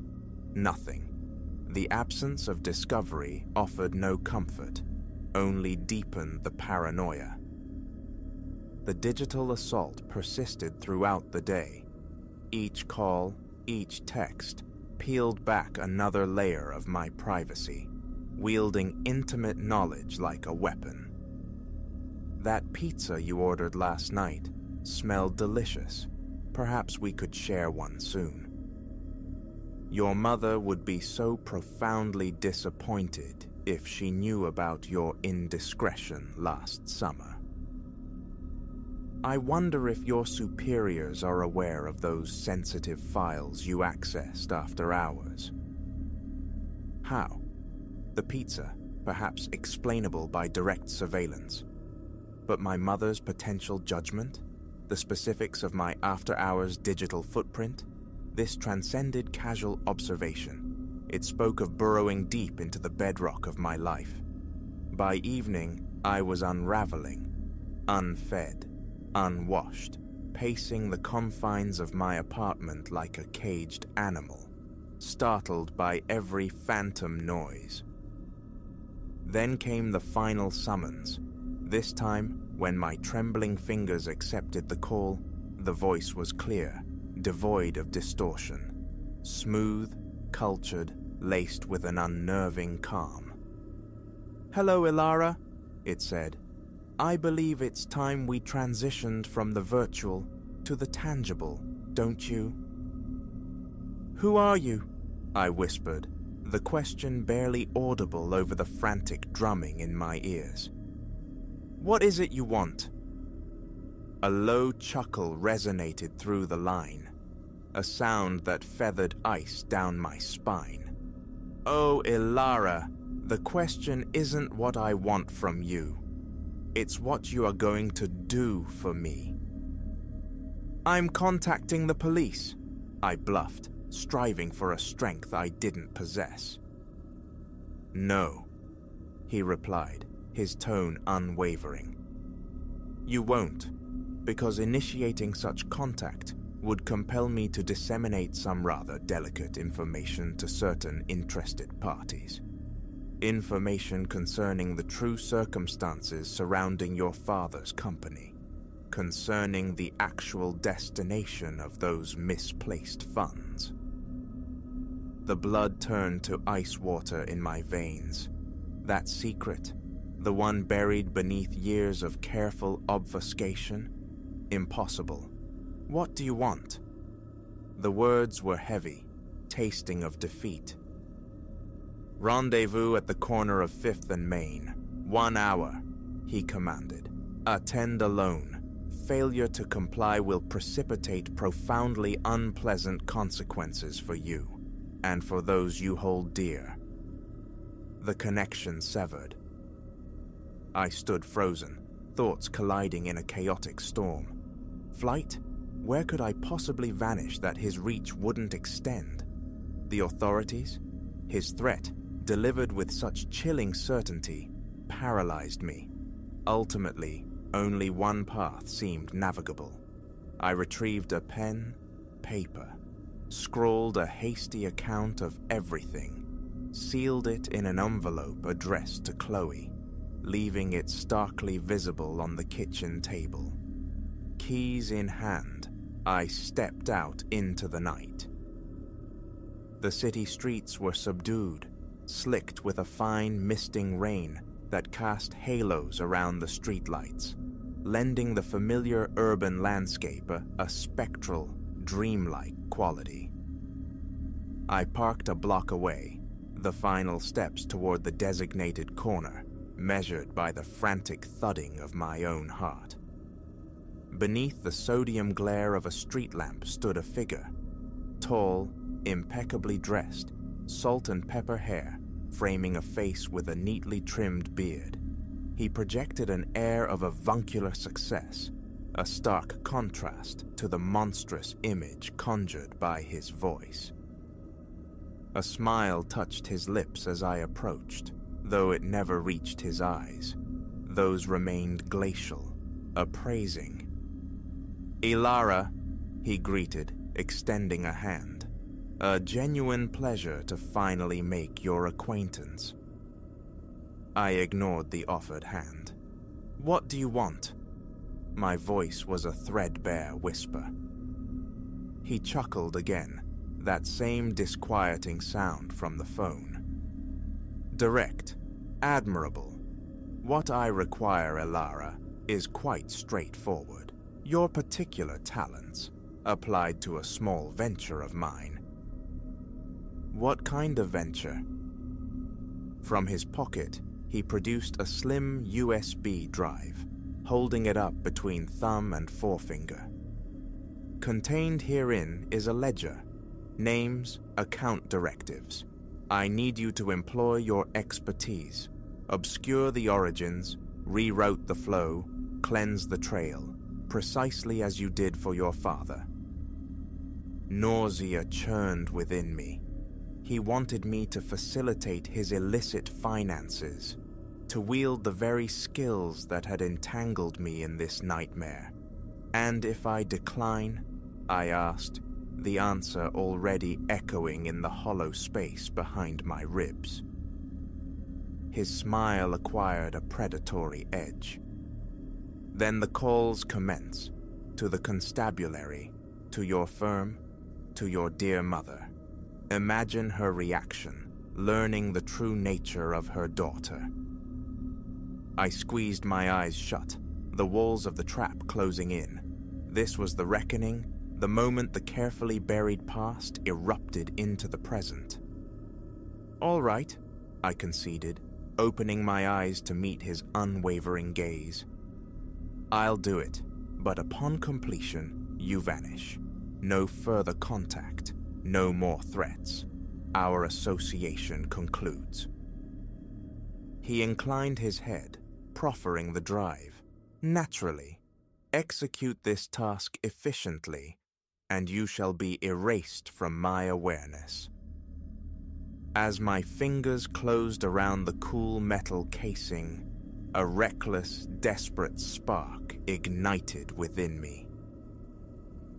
Nothing. The absence of discovery offered no comfort, only deepened the paranoia. The digital assault persisted throughout the day. Each call, each text, peeled back another layer of my privacy, wielding intimate knowledge like a weapon. "That pizza you ordered last night smelled delicious. Perhaps we could share one soon. Your mother would be so profoundly disappointed if she knew about your indiscretion last summer. I wonder if your superiors are aware of those sensitive files you accessed after hours." How? The pizza, perhaps explainable by direct surveillance. But my mother's potential judgment? The specifics of my after-hours digital footprint? This transcended casual observation. It spoke of burrowing deep into the bedrock of my life. By evening, I was unraveling, unfed, unwashed, pacing the confines of my apartment like a caged animal, startled by every phantom noise. Then came the final summons. This time, when my trembling fingers accepted the call, the voice was clear, devoid of distortion, smooth, cultured, laced with an unnerving calm. "Hello, Ilara," it said. "I believe it's time we transitioned from the virtual to the tangible, don't you?" "Who are you?" I whispered, the question barely audible over the frantic drumming in my ears. "What is it you want?" A low chuckle resonated through the line, a sound that feathered ice down my spine. "Oh, Ilara, The question isn't what I want from you. It's what you are going to do for me. I'm contacting the police, I bluffed, striving for a strength I didn't possess. No, he replied, his tone unwavering. You won't, because initiating such contact would compel me to disseminate some rather delicate information to certain interested parties. Information concerning the true circumstances surrounding your father's company, concerning the actual destination of those misplaced funds. The blood turned to ice water in my veins. That secret, the one buried beneath years of careful obfuscation? Impossible. What do you want? The words were heavy, tasting of defeat. Rendezvous at the corner of 5th and Main. 1 hour, he commanded. Attend alone. Failure to comply will precipitate profoundly unpleasant consequences for you, and for those you hold dear. The connection severed. I stood frozen, thoughts colliding in a chaotic storm. Flight? Where could I possibly vanish that his reach wouldn't extend? The authorities? His threat, delivered with such chilling certainty, paralyzed me. Ultimately, only one path seemed navigable. I retrieved a pen, paper, scrawled a hasty account of everything, sealed it in an envelope addressed to Chloe, leaving it starkly visible on the kitchen table. Keys in hand, I stepped out into the night. The city streets were subdued, slicked with a fine misting rain that cast halos around the streetlights, lending the familiar urban landscape a spectral, dreamlike quality. I parked a block away, the final steps toward the designated corner, measured by the frantic thudding of my own heart. Beneath the sodium glare of a street lamp stood a figure, tall, impeccably dressed, salt and pepper hair, framing a face with a neatly trimmed beard. He projected an air of avuncular success, a stark contrast to the monstrous image conjured by his voice. A smile touched his lips as I approached, though it never reached his eyes. Those remained glacial, appraising. "Ilara," he greeted, extending a hand. "A genuine pleasure to finally make your acquaintance." I ignored the offered hand. "What do you want?" My voice was a threadbare whisper. He chuckled again, that same disquieting sound from the phone. "Direct, admirable. What I require, Ilara, is quite straightforward. Your particular talents, applied to a small venture of mine." "What kind of venture?" From his pocket, he produced a slim USB drive, holding it up between thumb and forefinger. "Contained herein is a ledger, names, account directives. I need you to employ your expertise, obscure the origins, reroute the flow, cleanse the trail, precisely as you did for your father." Nausea churned within me. He wanted me to facilitate his illicit finances, to wield the very skills that had entangled me in this nightmare. And if I decline, I asked, the answer already echoing in the hollow space behind my ribs. His smile acquired a predatory edge. "Then the calls commence, to the constabulary, to your firm, to your dear mother. Imagine her reaction, learning the true nature of her daughter." I squeezed my eyes shut, the walls of the trap closing in. This was the reckoning, the moment the carefully buried past erupted into the present. "All right," I conceded, opening my eyes to meet his unwavering gaze. "I'll do it, but upon completion, you vanish. No further contact, no more threats. Our association concludes." He inclined his head, proffering the drive. Naturally, execute this task efficiently, and you shall be erased from my awareness. As my fingers closed around the cool metal casing, a reckless, desperate spark ignited within me.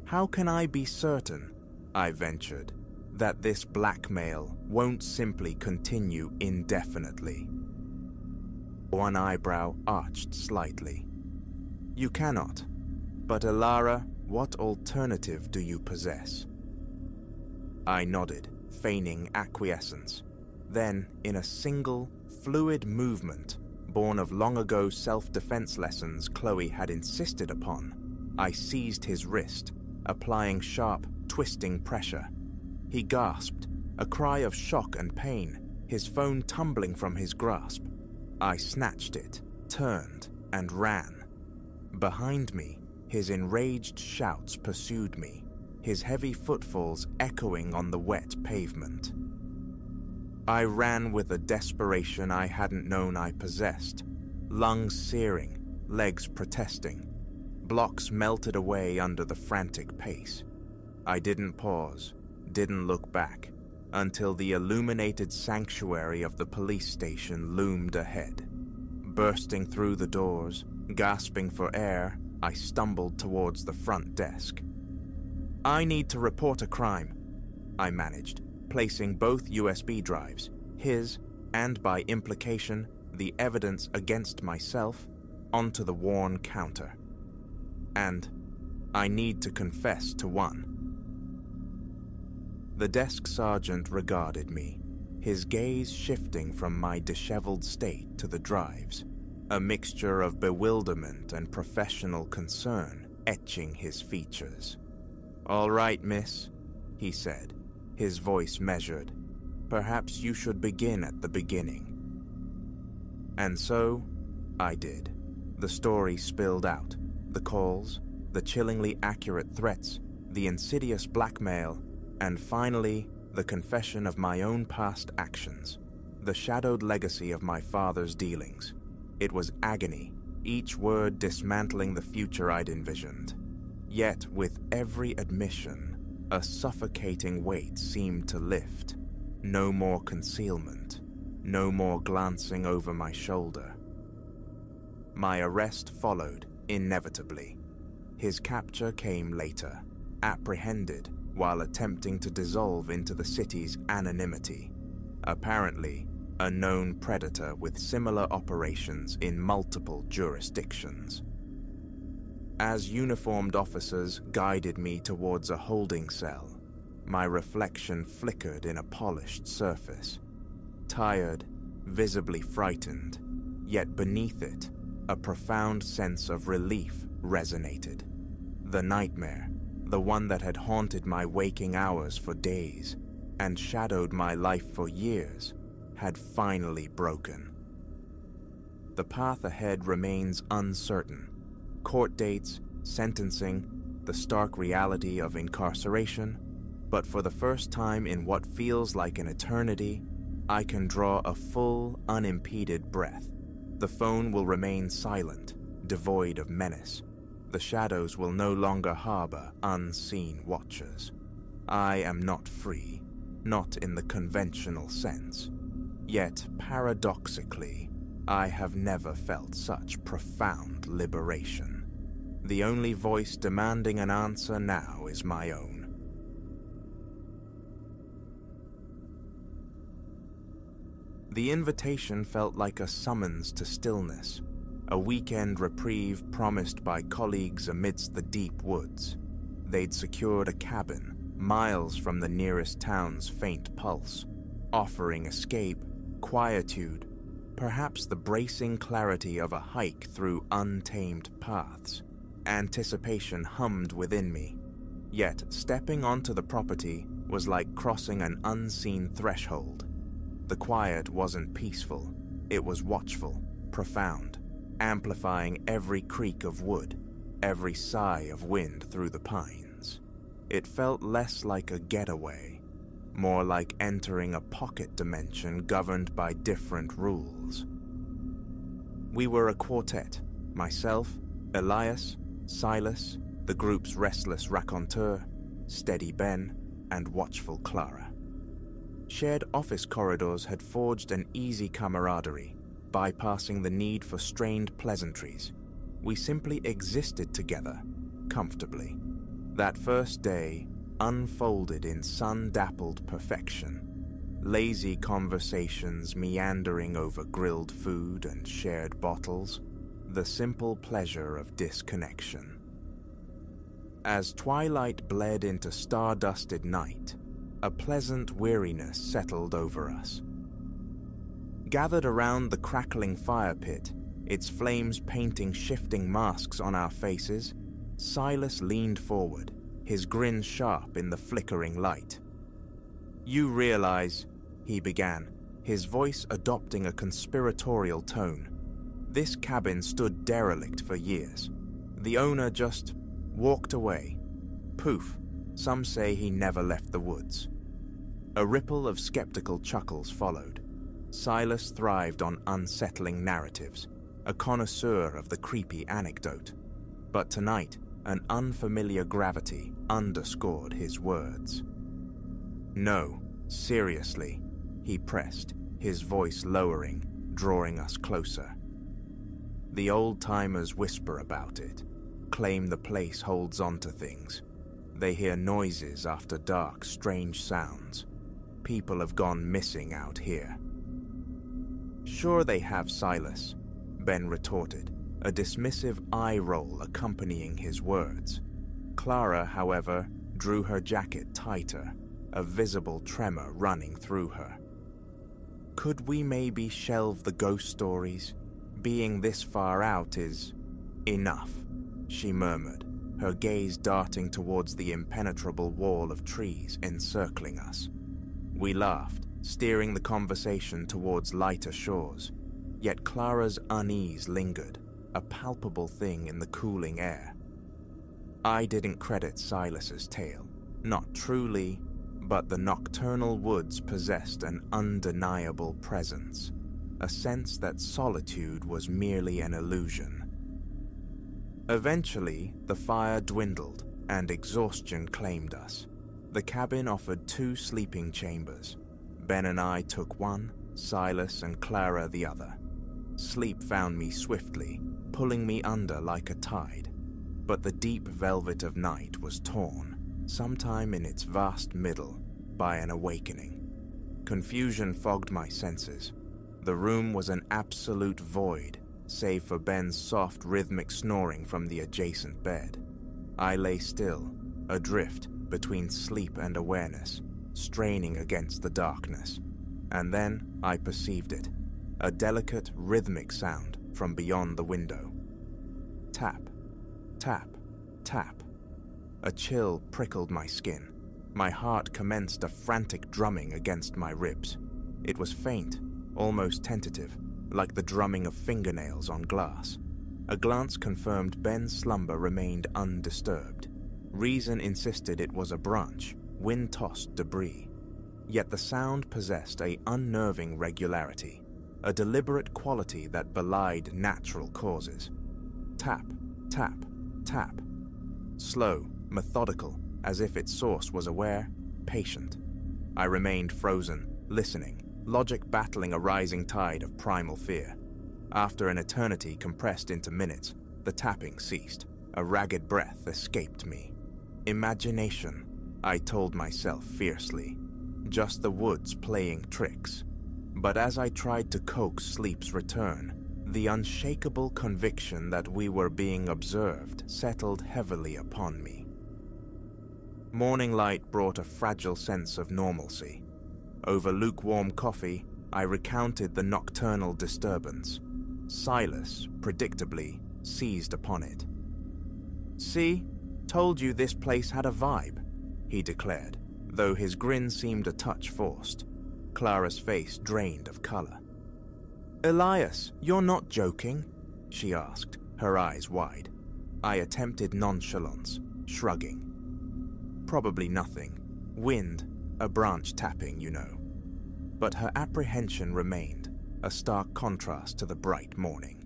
How can I be certain, I ventured, that this blackmail won't simply continue indefinitely? One eyebrow arched slightly. You cannot. But Elara, what alternative do you possess? I nodded, feigning acquiescence. Then, in a single, fluid movement, born of long ago self-defense lessons Chloe had insisted upon, I seized his wrist, applying sharp, twisting pressure. He gasped, a cry of shock and pain, his phone tumbling from his grasp. I snatched it, turned, and ran. Behind me, his enraged shouts pursued me, his heavy footfalls echoing on the wet pavement. I ran with a desperation I hadn't known I possessed, lungs searing, legs protesting. Blocks melted away under the frantic pace. I didn't pause, didn't look back, until the illuminated sanctuary of the police station loomed ahead. Bursting through the doors, gasping for air, I stumbled towards the front desk. I need to report a crime, I managed, placing both USB drives, his, and by implication, the evidence against myself, onto the worn counter. And I need to confess to one. The desk sergeant regarded me, his gaze shifting from my disheveled state to the drives, a mixture of bewilderment and professional concern etching his features. "All right, miss," he said, his voice measured. "Perhaps you should begin at the beginning." And so, I did. The story spilled out. The calls, the chillingly accurate threats, the insidious blackmail, and finally, the confession of my own past actions, the shadowed legacy of my father's dealings. It was agony, each word dismantling the future I'd envisioned. Yet, with every admission, a suffocating weight seemed to lift. No more concealment, no more glancing over my shoulder. My arrest followed, inevitably. His capture came later, apprehended while attempting to dissolve into the city's anonymity. Apparently, a known predator with similar operations in multiple jurisdictions. As uniformed officers guided me towards a holding cell, my reflection flickered in a polished surface. Tired, visibly frightened, yet beneath it, a profound sense of relief resonated. The nightmare, the one that had haunted my waking hours for days and shadowed my life for years, had finally broken. The path ahead remains uncertain. Court dates, sentencing, the stark reality of incarceration, but for the first time in what feels like an eternity, I can draw a full, unimpeded breath. The phone will remain silent, devoid of menace. The shadows will no longer harbor unseen watchers. I am not free, not in the conventional sense. Yet, paradoxically, I have never felt such profound liberation. The only voice demanding an answer now is my own. The invitation felt like a summons to stillness, a weekend reprieve promised by colleagues amidst the deep woods. They'd secured a cabin, miles from the nearest town's faint pulse, offering escape, quietude, perhaps the bracing clarity of a hike through untamed paths. Anticipation hummed within me, yet stepping onto the property was like crossing an unseen threshold. The quiet wasn't peaceful, it was watchful, profound, amplifying every creak of wood, every sigh of wind through the pines. It felt less like a getaway, more like entering a pocket dimension governed by different rules. We were a quartet: myself, Elias, Silas, the group's restless raconteur, steady Ben, and watchful Clara. Shared office corridors had forged an easy camaraderie, bypassing the need for strained pleasantries. We simply existed together, comfortably. That first day unfolded in sun-dappled perfection. Lazy conversations meandering over grilled food and shared bottles, the simple pleasure of disconnection. As twilight bled into star-dusted night, a pleasant weariness settled over us. Gathered around the crackling fire pit, its flames painting shifting masks on our faces, Silas leaned forward, his grin sharp in the flickering light. "You realize," he began, his voice adopting a conspiratorial tone, "this cabin stood derelict for years. The owner just walked away. Poof, some say he never left the woods." A ripple of skeptical chuckles followed. Silas thrived on unsettling narratives, a connoisseur of the creepy anecdote. But tonight, an unfamiliar gravity underscored his words. "No, seriously," he pressed, his voice lowering, drawing us closer. "The old-timers whisper about it, claim the place holds on to things. They hear noises after dark, strange sounds. People have gone missing out here." "Sure they have, Silas," Ben retorted, a dismissive eye roll accompanying his words. Clara, however, drew her jacket tighter, a visible tremor running through her. "Could we maybe shelve the ghost stories? Being this far out is enough," she murmured, her gaze darting towards the impenetrable wall of trees encircling us. We laughed, steering the conversation towards lighter shores, yet Clara's unease lingered, a palpable thing in the cooling air. I didn't credit Silas's tale, not truly, but the nocturnal woods possessed an undeniable presence, a sense that solitude was merely an illusion. Eventually, the fire dwindled and exhaustion claimed us. The cabin offered 2 sleeping chambers. Ben and I took one, Silas and Clara the other. Sleep found me swiftly, pulling me under like a tide. But the deep velvet of night was torn, sometime in its vast middle, by an awakening. Confusion fogged my senses. The room was an absolute void, save for Ben's soft, rhythmic snoring from the adjacent bed. I lay still, adrift between sleep and awareness, straining against the darkness. And then I perceived it, a delicate, rhythmic sound from beyond the window. Tap, tap, tap. A chill prickled my skin. My heart commenced a frantic drumming against my ribs. It was faint, almost tentative, like the drumming of fingernails on glass. A glance confirmed Ben's slumber remained undisturbed. Reason insisted it was a branch, wind-tossed debris. Yet the sound possessed an unnerving regularity, a deliberate quality that belied natural causes. Tap, tap, tap. Slow, methodical, as if its source was aware, patient. I remained frozen, listening, logic battling a rising tide of primal fear. After an eternity compressed into minutes, the tapping ceased. A ragged breath escaped me. Imagination, I told myself fiercely. Just the woods playing tricks. But as I tried to coax sleep's return, the unshakable conviction that we were being observed settled heavily upon me. Morning light brought a fragile sense of normalcy. Over lukewarm coffee, I recounted the nocturnal disturbance. Silas, predictably, seized upon it. "See? Told you this place had a vibe," he declared, though his grin seemed a touch forced. Clara's face drained of color. "Elias, you're not joking?" she asked, her eyes wide. I attempted nonchalance, shrugging. "Probably nothing. Wind, a branch tapping, you know." But her apprehension remained, a stark contrast to the bright morning.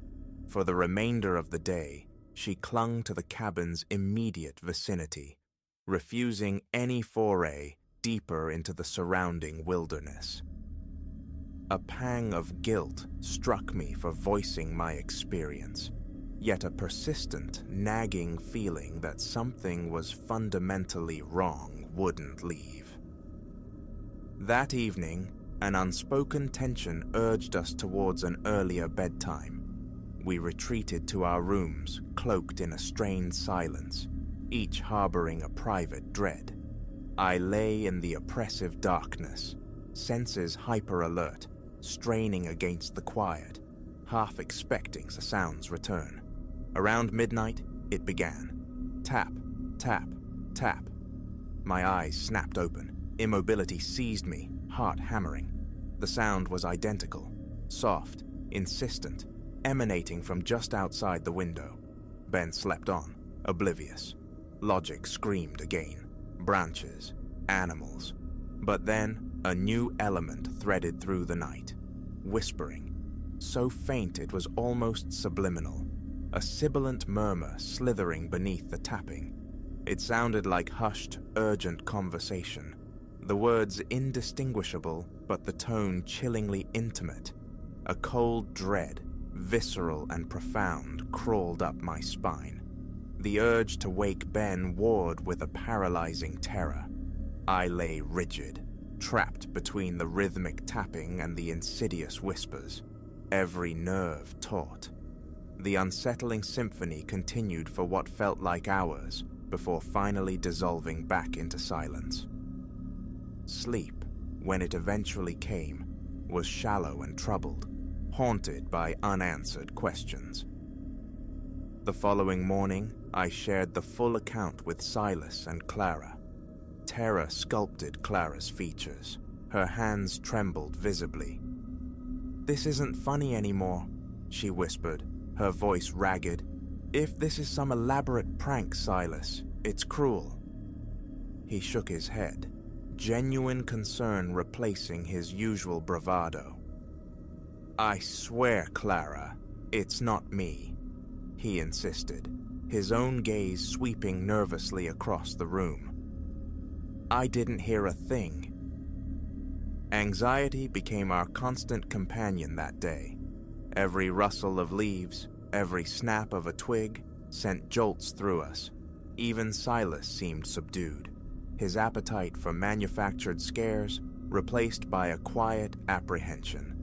For the remainder of the day, she clung to the cabin's immediate vicinity, refusing any foray deeper into the surrounding wilderness. A pang of guilt struck me for voicing my experience, yet a persistent, nagging feeling that something was fundamentally wrong wouldn't leave. That evening, an unspoken tension urged us towards an earlier bedtime. We retreated to our rooms, cloaked in a strained silence, each harboring a private dread. I lay in the oppressive darkness, senses hyper-alert, straining against the quiet, half expecting the sound's return. Around midnight, it began. Tap, tap, tap. My eyes snapped open. Immobility seized me, heart hammering. The sound was identical, soft, insistent, emanating from just outside the window. Ben slept on, oblivious. Logic screamed again. Branches, animals. But then, a new element threaded through the night. Whispering. So faint it was almost subliminal. A sibilant murmur slithering beneath the tapping. It sounded like hushed, urgent conversation. The words indistinguishable, but the tone chillingly intimate. A cold dread, visceral and profound, crawled up my spine. The urge to wake Ben warred with a paralyzing terror. I lay rigid, trapped between the rhythmic tapping and the insidious whispers, every nerve taut. The unsettling symphony continued for what felt like hours before finally dissolving back into silence. Sleep, when it eventually came, was shallow and troubled, haunted by unanswered questions. The following morning, I shared the full account with Silas and Clara. Terror sculpted Clara's features. Her hands trembled visibly. "This isn't funny anymore," she whispered, her voice ragged. "If this is some elaborate prank, Silas, it's cruel." He shook his head, genuine concern replacing his usual bravado. "I swear, Clara, it's not me," he insisted, his own gaze sweeping nervously across the room. "I didn't hear a thing." Anxiety became our constant companion that day. Every rustle of leaves, every snap of a twig sent jolts through us. Even Silas seemed subdued, his appetite for manufactured scares replaced by a quiet apprehension.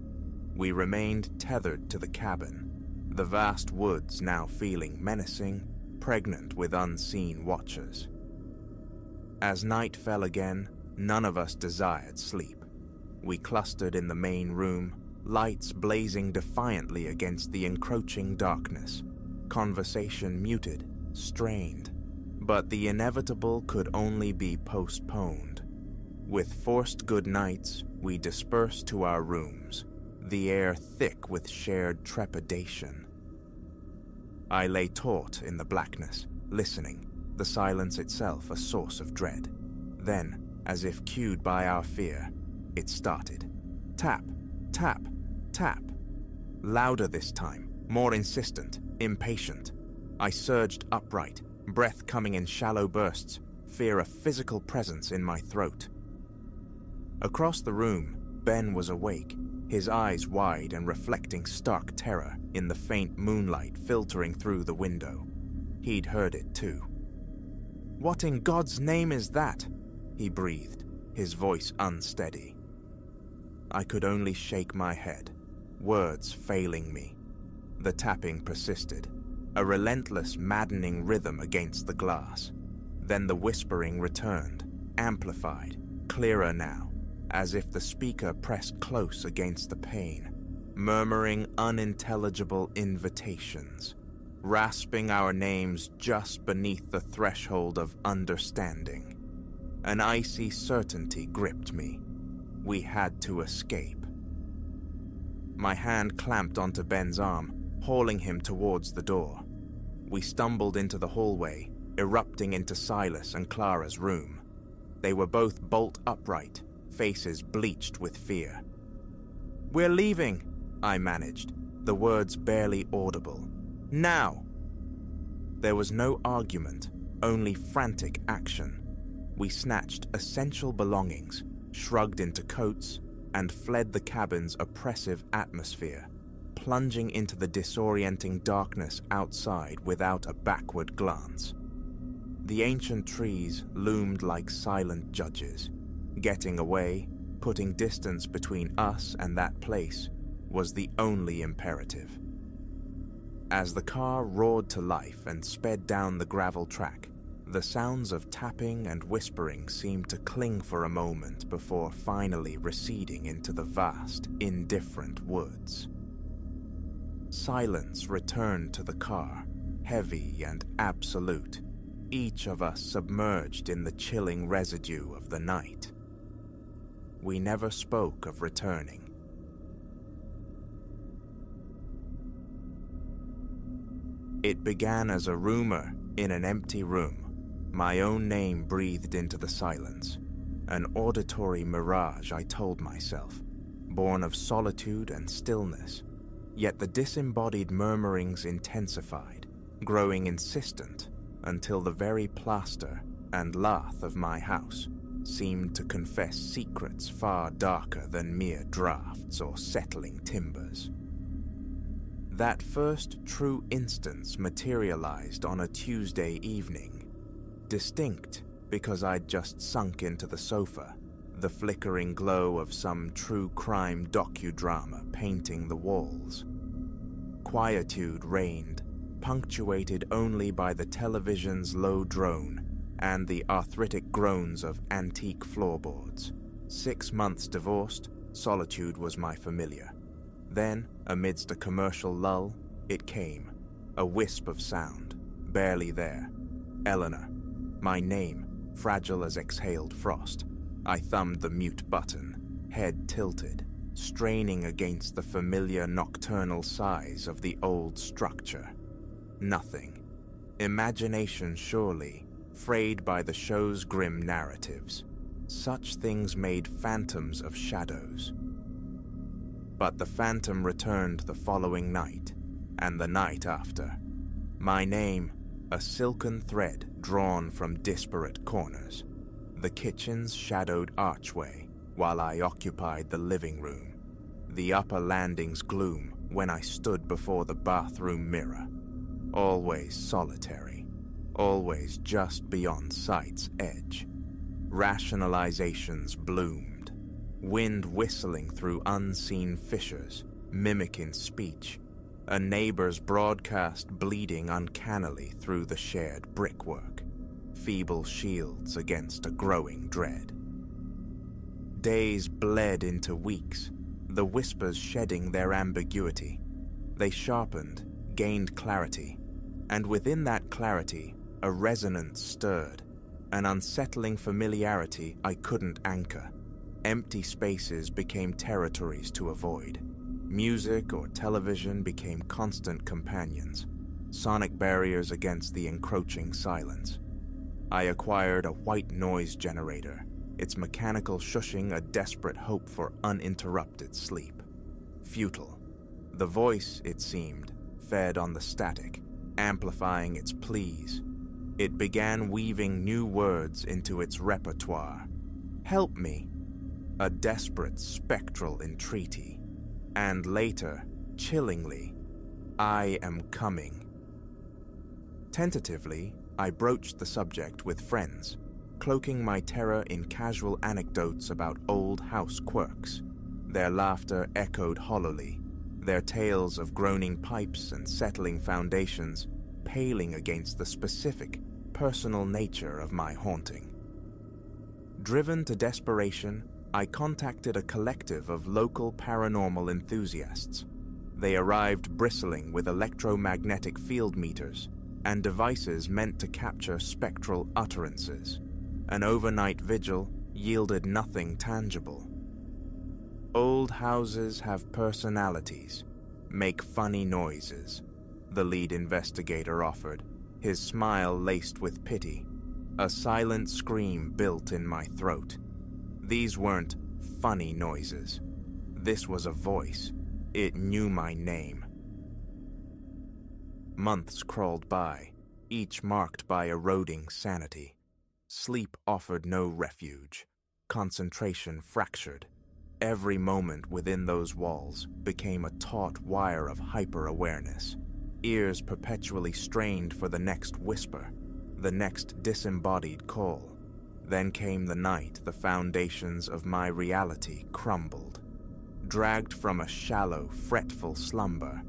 We remained tethered to the cabin, the vast woods now feeling menacing, pregnant with unseen watchers. As night fell again, none of us desired sleep. We clustered in the main room, lights blazing defiantly against the encroaching darkness. Conversation muted, strained. But the inevitable could only be postponed. With forced good nights, we dispersed to our rooms, the air thick with shared trepidation. I lay taut in the blackness, listening, the silence itself a source of dread. Then, as if cued by our fear, it started. Tap, tap, tap. Louder this time, more insistent, impatient. I surged upright, breath coming in shallow bursts, fear a physical presence in my throat. Across the room, Ben was awake, his eyes wide and reflecting stark terror in the faint moonlight filtering through the window. He'd heard it too. "What in God's name is that?" he breathed, his voice unsteady. I could only shake my head, words failing me. The tapping persisted, a relentless, maddening rhythm against the glass. Then the whispering returned, amplified, clearer now, as if the speaker pressed close against the pane, murmuring unintelligible invitations, rasping our names just beneath the threshold of understanding. An icy certainty gripped me. We had to escape. My hand clamped onto Ben's arm, hauling him towards the door. We stumbled into the hallway, erupting into Silas and Clara's room. They were both bolt upright, faces bleached with fear. "We're leaving," I managed, the words barely audible. Now! There was no argument, only frantic action. We snatched essential belongings, shrugged into coats, and fled the cabin's oppressive atmosphere, plunging into the disorienting darkness outside without a backward glance. The ancient trees loomed like silent judges. Getting away, putting distance between us and that place, was the only imperative. As the car roared to life and sped down the gravel track, the sounds of tapping and whispering seemed to cling for a moment before finally receding into the vast, indifferent woods. Silence returned to the car, heavy and absolute, each of us submerged in the chilling residue of the night. We never spoke of returning. It began as a rumor in an empty room, my own name breathed into the silence, an auditory mirage, I told myself, born of solitude and stillness. Yet the disembodied murmurings intensified, growing insistent until the very plaster and lath of my house seemed to confess secrets far darker than mere drafts or settling timbers. That first true instance materialized on a Tuesday evening, distinct because I'd just sunk into the sofa, the flickering glow of some true crime docudrama painting the walls. Quietude reigned, punctuated only by the television's low drone and the arthritic groans of antique floorboards. 6 months divorced, solitude was my familiar. Then, amidst a commercial lull, it came, a wisp of sound, barely there. Eleanor, my name, fragile as exhaled frost. I thumbed the mute button, head tilted, straining against the familiar nocturnal sighs of the old structure. Nothing. Imagination, surely, frayed by the show's grim narratives. Such things made phantoms of shadows. But the phantom returned the following night, and the night after. My name, a silken thread drawn from disparate corners. The kitchen's shadowed archway, while I occupied the living room. The upper landing's gloom when I stood before the bathroom mirror. Always solitary, always just beyond sight's edge. Rationalizations bloomed. Wind whistling through unseen fissures, mimicking speech. A neighbor's broadcast bleeding uncannily through the shared brickwork. Feeble shields against a growing dread. Days bled into weeks, the whispers shedding their ambiguity. They sharpened, gained clarity, and within that clarity, a resonance stirred, an unsettling familiarity I couldn't anchor. Empty spaces became territories to avoid. Music or television became constant companions, sonic barriers against the encroaching silence. I acquired a white noise generator, its mechanical shushing a desperate hope for uninterrupted sleep. Futile. The voice, it seemed, fed on the static, amplifying its pleas. It began weaving new words into its repertoire. Help me. A desperate spectral entreaty. And later, chillingly, I am coming. Tentatively, I broached the subject with friends, cloaking my terror in casual anecdotes about old house quirks. Their laughter echoed hollowly, their tales of groaning pipes and settling foundations paling against the specific, personal nature of my haunting. Driven to desperation, I contacted a collective of local paranormal enthusiasts. They arrived bristling with electromagnetic field meters and devices meant to capture spectral utterances. An overnight vigil yielded nothing tangible. Old houses have personalities, make funny noises, the lead investigator offered, his smile laced with pity. A silent scream built in my throat. These weren't funny noises. This was a voice. It knew my name. Months crawled by, each marked by eroding sanity. Sleep offered no refuge. Concentration fractured. Every moment within those walls became a taut wire of hyper-awareness, ears perpetually strained for the next whisper, the next disembodied call. Then came the night the foundations of my reality crumbled. Dragged from a shallow, fretful slumber,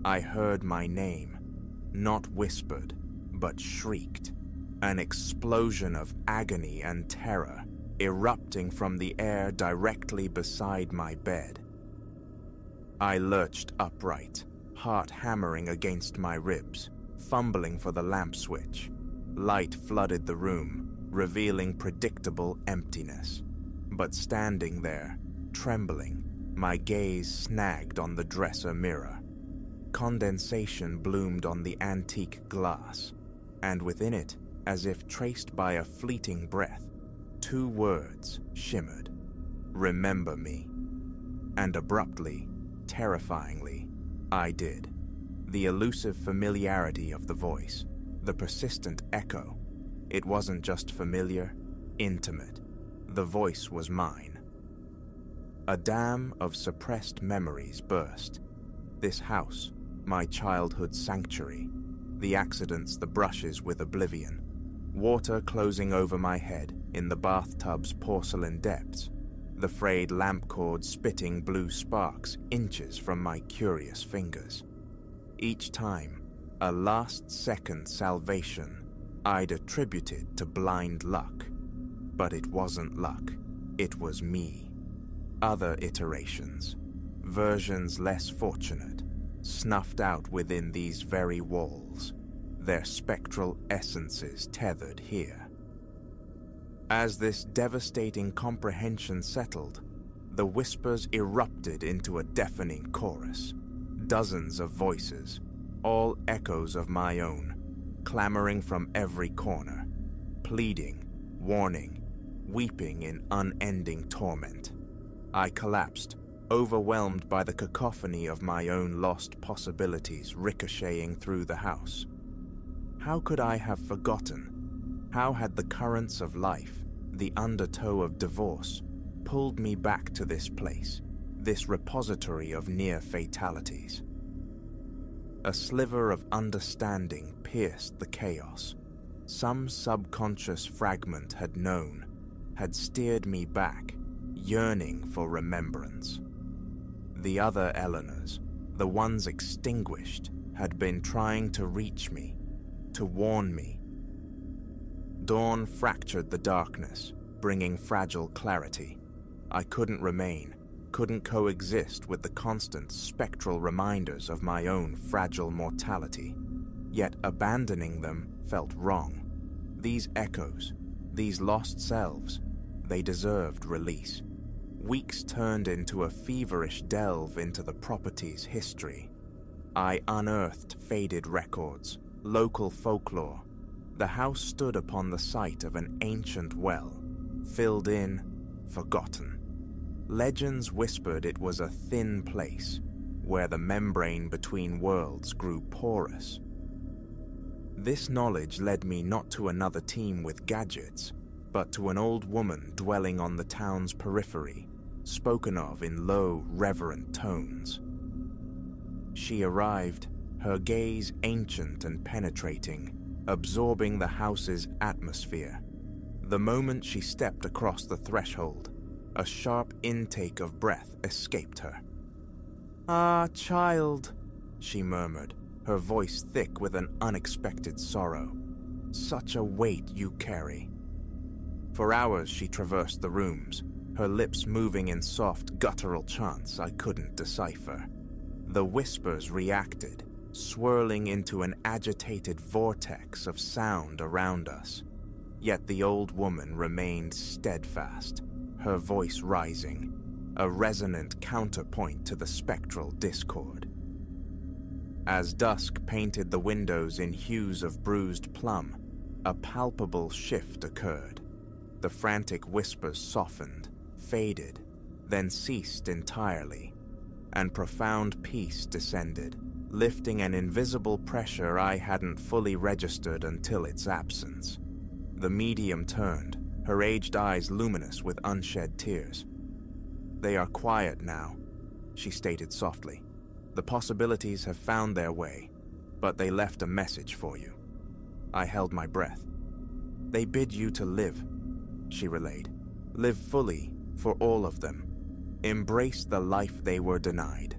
I heard my name, not whispered, but shrieked, an explosion of agony and terror erupting from the air directly beside my bed. I lurched upright, heart hammering against my ribs, fumbling for the lamp switch. Light flooded the room, revealing predictable emptiness. But standing there, trembling, my gaze snagged on the dresser mirror. Condensation bloomed on the antique glass, and within it, as if traced by a fleeting breath, 2 words shimmered: "Remember me." And abruptly, terrifyingly, I did. The elusive familiarity of the voice, the persistent echo. It wasn't just familiar, intimate. The voice was mine. A dam of suppressed memories burst. This house, my childhood sanctuary, the accidents, the brushes with oblivion, water closing over my head in the bathtub's porcelain depths, the frayed lamp cord spitting blue sparks inches from my curious fingers. Each time, a last-second salvation I'd attributed to blind luck. But it wasn't luck, it was me. Other iterations, versions less fortunate, snuffed out within these very walls, their spectral essences tethered here. As this devastating comprehension settled, the whispers erupted into a deafening chorus. Dozens of voices, all echoes of my own, clamoring from every corner, pleading, warning, weeping in unending torment. I collapsed, overwhelmed by the cacophony of my own lost possibilities ricocheting through the house. How could I have forgotten? How had the currents of life, the undertow of divorce, pulled me back to this place, this repository of near fatalities? A sliver of understanding pierced the chaos. Some subconscious fragment had known, had steered me back, yearning for remembrance. The other Eleanors, the ones extinguished, had been trying to reach me, to warn me. Dawn fractured the darkness, bringing fragile clarity. I couldn't remain, couldn't coexist with the constant spectral reminders of my own fragile mortality. Yet abandoning them felt wrong. These echoes, these lost selves, they deserved release. Weeks turned into a feverish delve into the property's history. I unearthed faded records, local folklore. The house stood upon the site of an ancient well, filled in, forgotten. Legends whispered it was a thin place, where the membrane between worlds grew porous. This knowledge led me not to another team with gadgets, but to an old woman dwelling on the town's periphery, spoken of in low, reverent tones. She arrived, her gaze ancient and penetrating, absorbing the house's atmosphere. The moment she stepped across the threshold, a sharp intake of breath escaped her. "Ah, child," she murmured, her voice thick with an unexpected sorrow. "Such a weight you carry." For hours she traversed the rooms, her lips moving in soft, guttural chants I couldn't decipher. The whispers reacted, swirling into an agitated vortex of sound around us. Yet the old woman remained steadfast, her voice rising, a resonant counterpoint to the spectral discord. As dusk painted the windows in hues of bruised plum, a palpable shift occurred. The frantic whispers softened, faded, then ceased entirely, and profound peace descended, lifting an invisible pressure I hadn't fully registered until its absence. The medium turned, her aged eyes luminous with unshed tears. "They are quiet now," she stated softly. "The possibilities have found their way, but they left a message for you." I held my breath. "They bid you to live," she relayed. "Live fully for all of them. Embrace the life they were denied."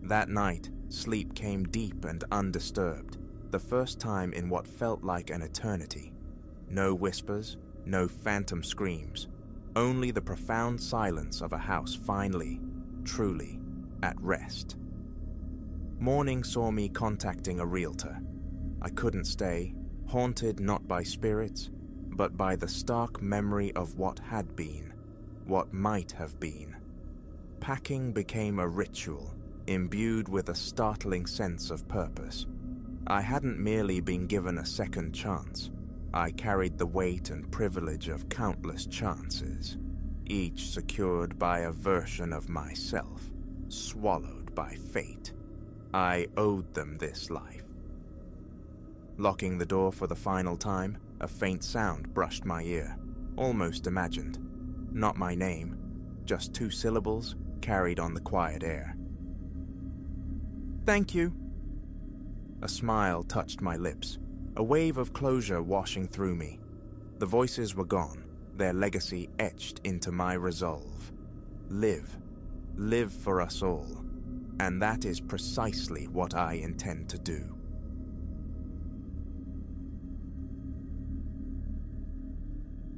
That night, sleep came deep and undisturbed, the first time in what felt like an eternity. No whispers, no phantom screams, only the profound silence of a house finally, truly, at rest. Morning saw me contacting a realtor. I couldn't stay, haunted not by spirits, but by the stark memory of what had been, what might have been. Packing became a ritual, imbued with a startling sense of purpose. I hadn't merely been given a second chance. I carried the weight and privilege of countless chances, each secured by a version of myself, swallowed by fate. I owed them this life. Locking the door for the final time, a faint sound brushed my ear, almost imagined. Not my name, just 2 syllables carried on the quiet air. "Thank you." A smile touched my lips, a wave of closure washing through me. The voices were gone, their legacy etched into my resolve. Live. Live for us all. And that is precisely what I intend to do.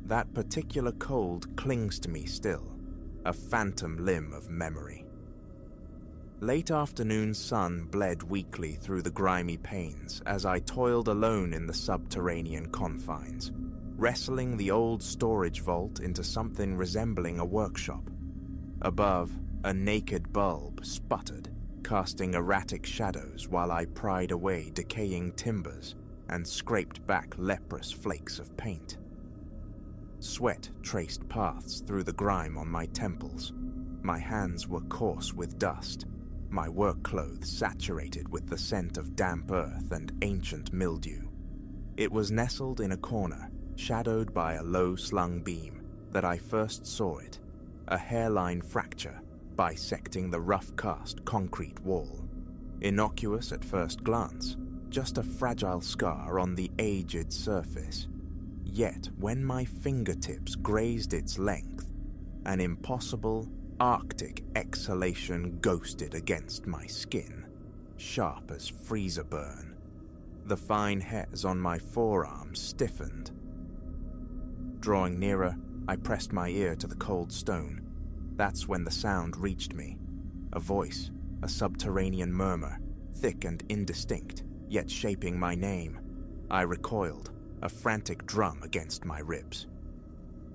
That particular cold clings to me still, a phantom limb of memory. Late afternoon sun bled weakly through the grimy panes as I toiled alone in the subterranean confines, wrestling the old storage vault into something resembling a workshop. Above, a naked bulb sputtered, casting erratic shadows while I pried away decaying timbers and scraped back leprous flakes of paint. Sweat traced paths through the grime on my temples. My hands were coarse with dust, my work clothes saturated with the scent of damp earth and ancient mildew. It was nestled in a corner, shadowed by a low-slung beam, that I first saw it, a hairline fracture bisecting the rough-cast concrete wall. Innocuous at first glance, just a fragile scar on the aged surface. Yet when my fingertips grazed its length, an impossible, arctic exhalation ghosted against my skin, sharp as freezer burn. The fine hairs on my forearms stiffened. Drawing nearer, I pressed my ear to the cold stone. That's when the sound reached me. A voice, a subterranean murmur, thick and indistinct, yet shaping my name. I recoiled, a frantic drum against my ribs.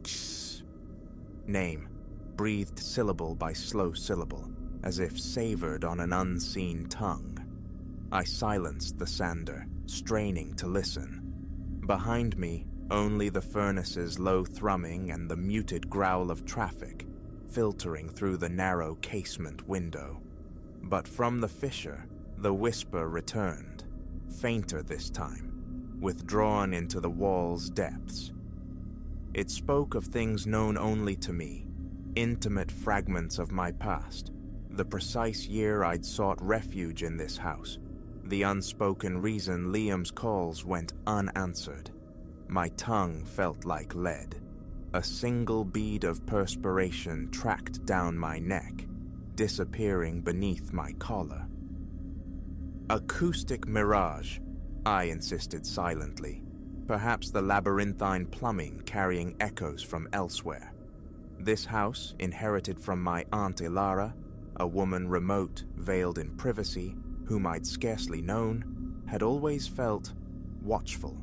Tss. Name, breathed syllable by slow syllable, as if savored on an unseen tongue. I silenced the sander, straining to listen. Behind me, only the furnace's low thrumming and the muted growl of traffic, filtering through the narrow casement window. But from the fissure, the whisper returned, fainter this time, withdrawn into the wall's depths. It spoke of things known only to me, intimate fragments of my past, the precise year I'd sought refuge in this house, the unspoken reason Liam's calls went unanswered. My tongue felt like lead. A single bead of perspiration tracked down my neck, disappearing beneath my collar. Acoustic mirage, I insisted silently, perhaps the labyrinthine plumbing carrying echoes from elsewhere. This house, inherited from my Aunt Ilara, a woman remote, veiled in privacy, whom I'd scarcely known, had always felt watchful.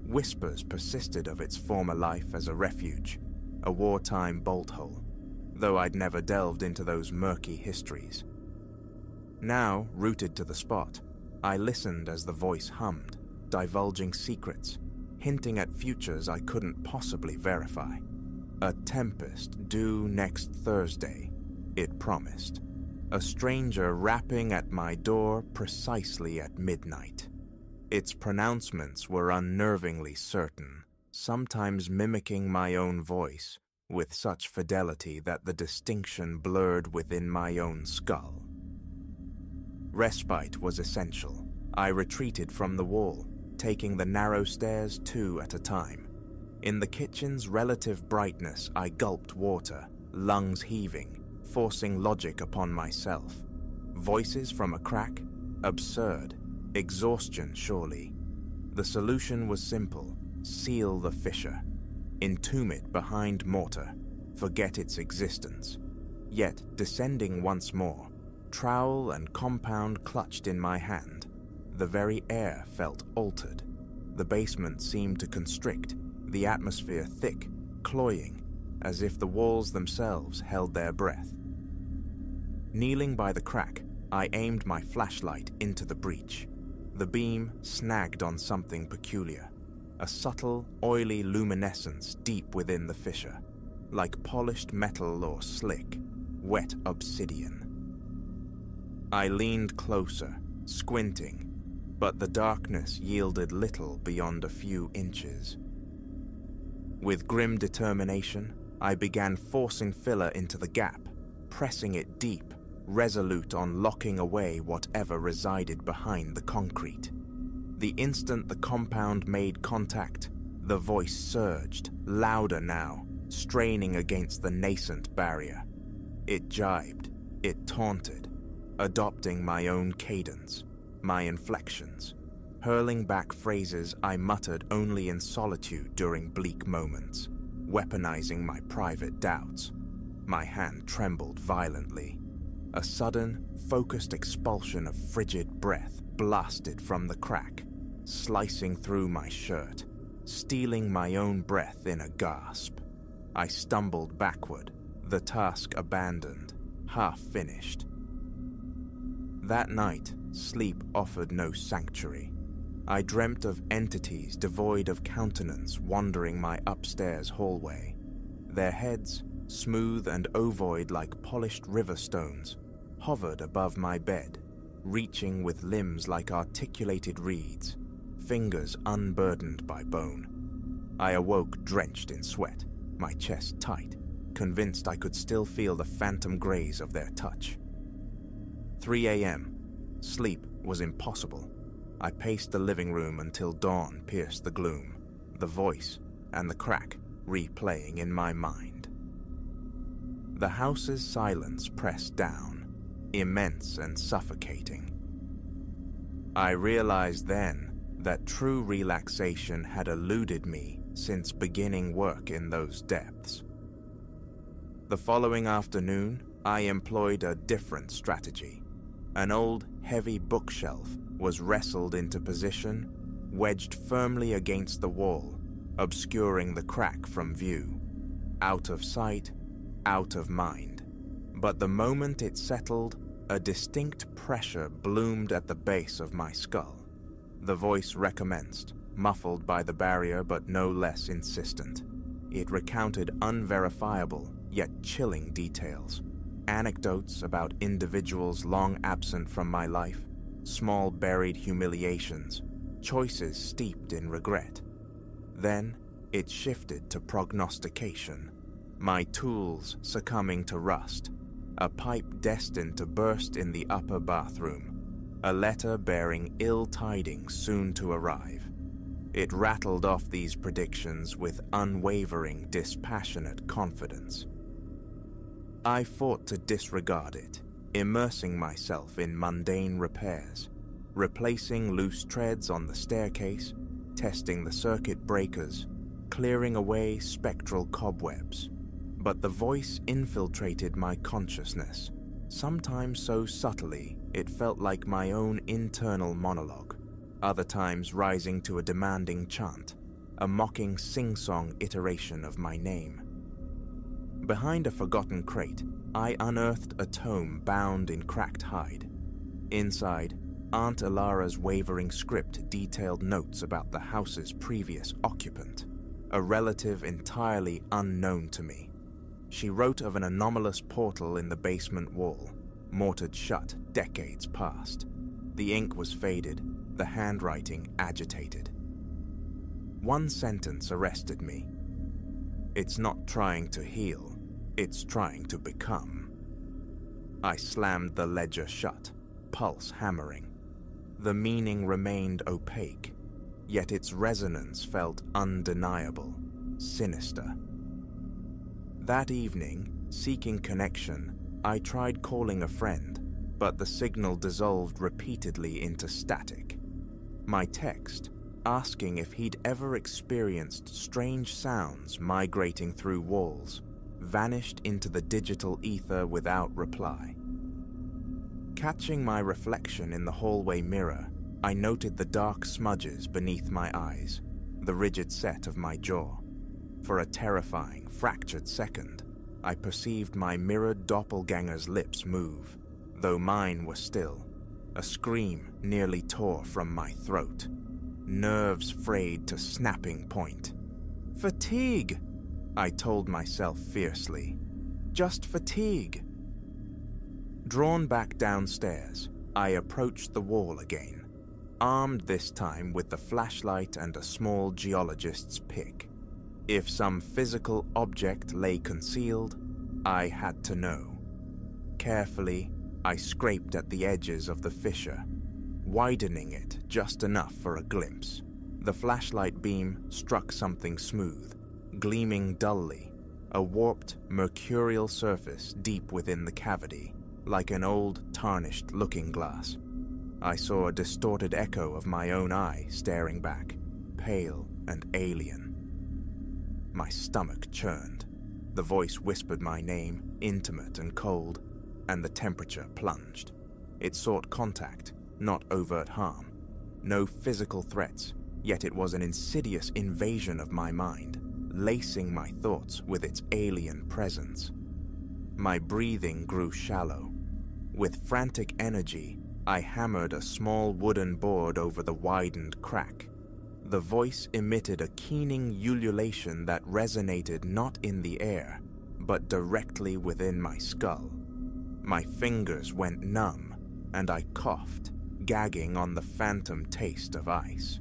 Whispers persisted of its former life as a refuge, a wartime bolt hole, though I'd never delved into those murky histories. Now, rooted to the spot, I listened as the voice hummed, divulging secrets, hinting at futures I couldn't possibly verify. A tempest due next Thursday, it promised. a stranger rapping at my door precisely at midnight. Its pronouncements were unnervingly certain, sometimes mimicking my own voice with such fidelity that the distinction blurred within my own skull. Respite was essential. I retreated from the wall, taking the narrow stairs 2 at a time. In the kitchen's relative brightness, I gulped water, lungs heaving, forcing logic upon myself. Voices from a crack? Absurd. Exhaustion, surely. The solution was simple. Seal the fissure. Entomb it behind mortar. Forget its existence. Yet, descending once more, trowel and compound clutched in my hand. The very air felt altered. The basement seemed to constrict, the atmosphere thick, cloying, as if the walls themselves held their breath. Kneeling by the crack, I aimed my flashlight into the breach. The beam snagged on something peculiar, a subtle, oily luminescence deep within the fissure, like polished metal or slick, wet obsidian. I leaned closer, squinting, but the darkness yielded little beyond a few inches. With grim determination, I began forcing filler into the gap, pressing it deep, resolute on locking away whatever resided behind the concrete. The instant the compound made contact, the voice surged, louder now, straining against the nascent barrier. It jibed, it taunted, adopting my own cadence, my inflections, hurling back phrases I muttered only in solitude during bleak moments, weaponizing my private doubts. My hand trembled violently. A sudden, focused expulsion of frigid breath blasted from the crack, slicing through my shirt, stealing my own breath in a gasp. I stumbled backward, the task abandoned, half finished. That night, sleep offered no sanctuary. I dreamt of entities devoid of countenance wandering my upstairs hallway. Their heads, smooth and ovoid like polished river stones, hovered above my bed, reaching with limbs like articulated reeds, fingers unburdened by bone. I awoke drenched in sweat, my chest tight, convinced I could still feel the phantom graze of their touch. 3 a.m. Sleep was impossible. I paced the living room until dawn pierced the gloom, the voice and the crack replaying in my mind. The house's silence pressed down, immense and suffocating. I realized then that true relaxation had eluded me since beginning work in those depths. The following afternoon, I employed a different strategy. An old, heavy bookshelf was wrestled into position, wedged firmly against the wall, obscuring the crack from view. Out of sight, out of mind. But the moment it settled, a distinct pressure bloomed at the base of my skull. The voice recommenced, muffled by the barrier but no less insistent. It recounted unverifiable, yet chilling details. Anecdotes about individuals long absent from my life, small buried humiliations, choices steeped in regret. Then it shifted to prognostication, my tools succumbing to rust, a pipe destined to burst in the upper bathroom, a letter bearing ill tidings soon to arrive. It rattled off these predictions with unwavering, dispassionate confidence. I fought to disregard it, immersing myself in mundane repairs, replacing loose treads on the staircase, testing the circuit breakers, clearing away spectral cobwebs. But the voice infiltrated my consciousness, sometimes so subtly it felt like my own internal monologue, other times rising to a demanding chant, a mocking sing-song iteration of my name. Behind a forgotten crate, I unearthed a tome bound in cracked hide. Inside, Aunt Elara's wavering script detailed notes about the house's previous occupant, a relative entirely unknown to me. She wrote of an anomalous portal in the basement wall, mortared shut decades past. The ink was faded, the handwriting agitated. One sentence arrested me. "It's not trying to heal, it's trying to become." I slammed the ledger shut, pulse hammering. The meaning remained opaque, yet its resonance felt undeniable, sinister. That evening, seeking connection, I tried calling a friend, but the signal dissolved repeatedly into static. My text, asking if he'd ever experienced strange sounds migrating through walls, vanished into the digital ether without reply. Catching my reflection in the hallway mirror, I noted the dark smudges beneath my eyes, the rigid set of my jaw. For a terrifying, fractured second, I perceived my mirrored doppelganger's lips move, though mine were still. A scream nearly tore from my throat, nerves frayed to snapping point. "Fatigue," I told myself fiercely. "Just fatigue." Drawn back downstairs, I approached the wall again, armed this time with the flashlight and a small geologist's pick. If some physical object lay concealed, I had to know. Carefully, I scraped at the edges of the fissure, widening it just enough for a glimpse. The flashlight beam struck something smooth, gleaming dully, a warped, mercurial surface deep within the cavity, like an old, tarnished looking glass. I saw a distorted echo of my own eye staring back, pale and alien. My stomach churned. The voice whispered my name, intimate and cold, and the temperature plunged. It sought contact, not overt harm. No physical threats, yet it was an insidious invasion of my mind, lacing my thoughts with its alien presence. My breathing grew shallow. With frantic energy, I hammered a small wooden board over the widened crack. The voice emitted a keening ululation that resonated not in the air, but directly within my skull. My fingers went numb, and I coughed, gagging on the phantom taste of ice.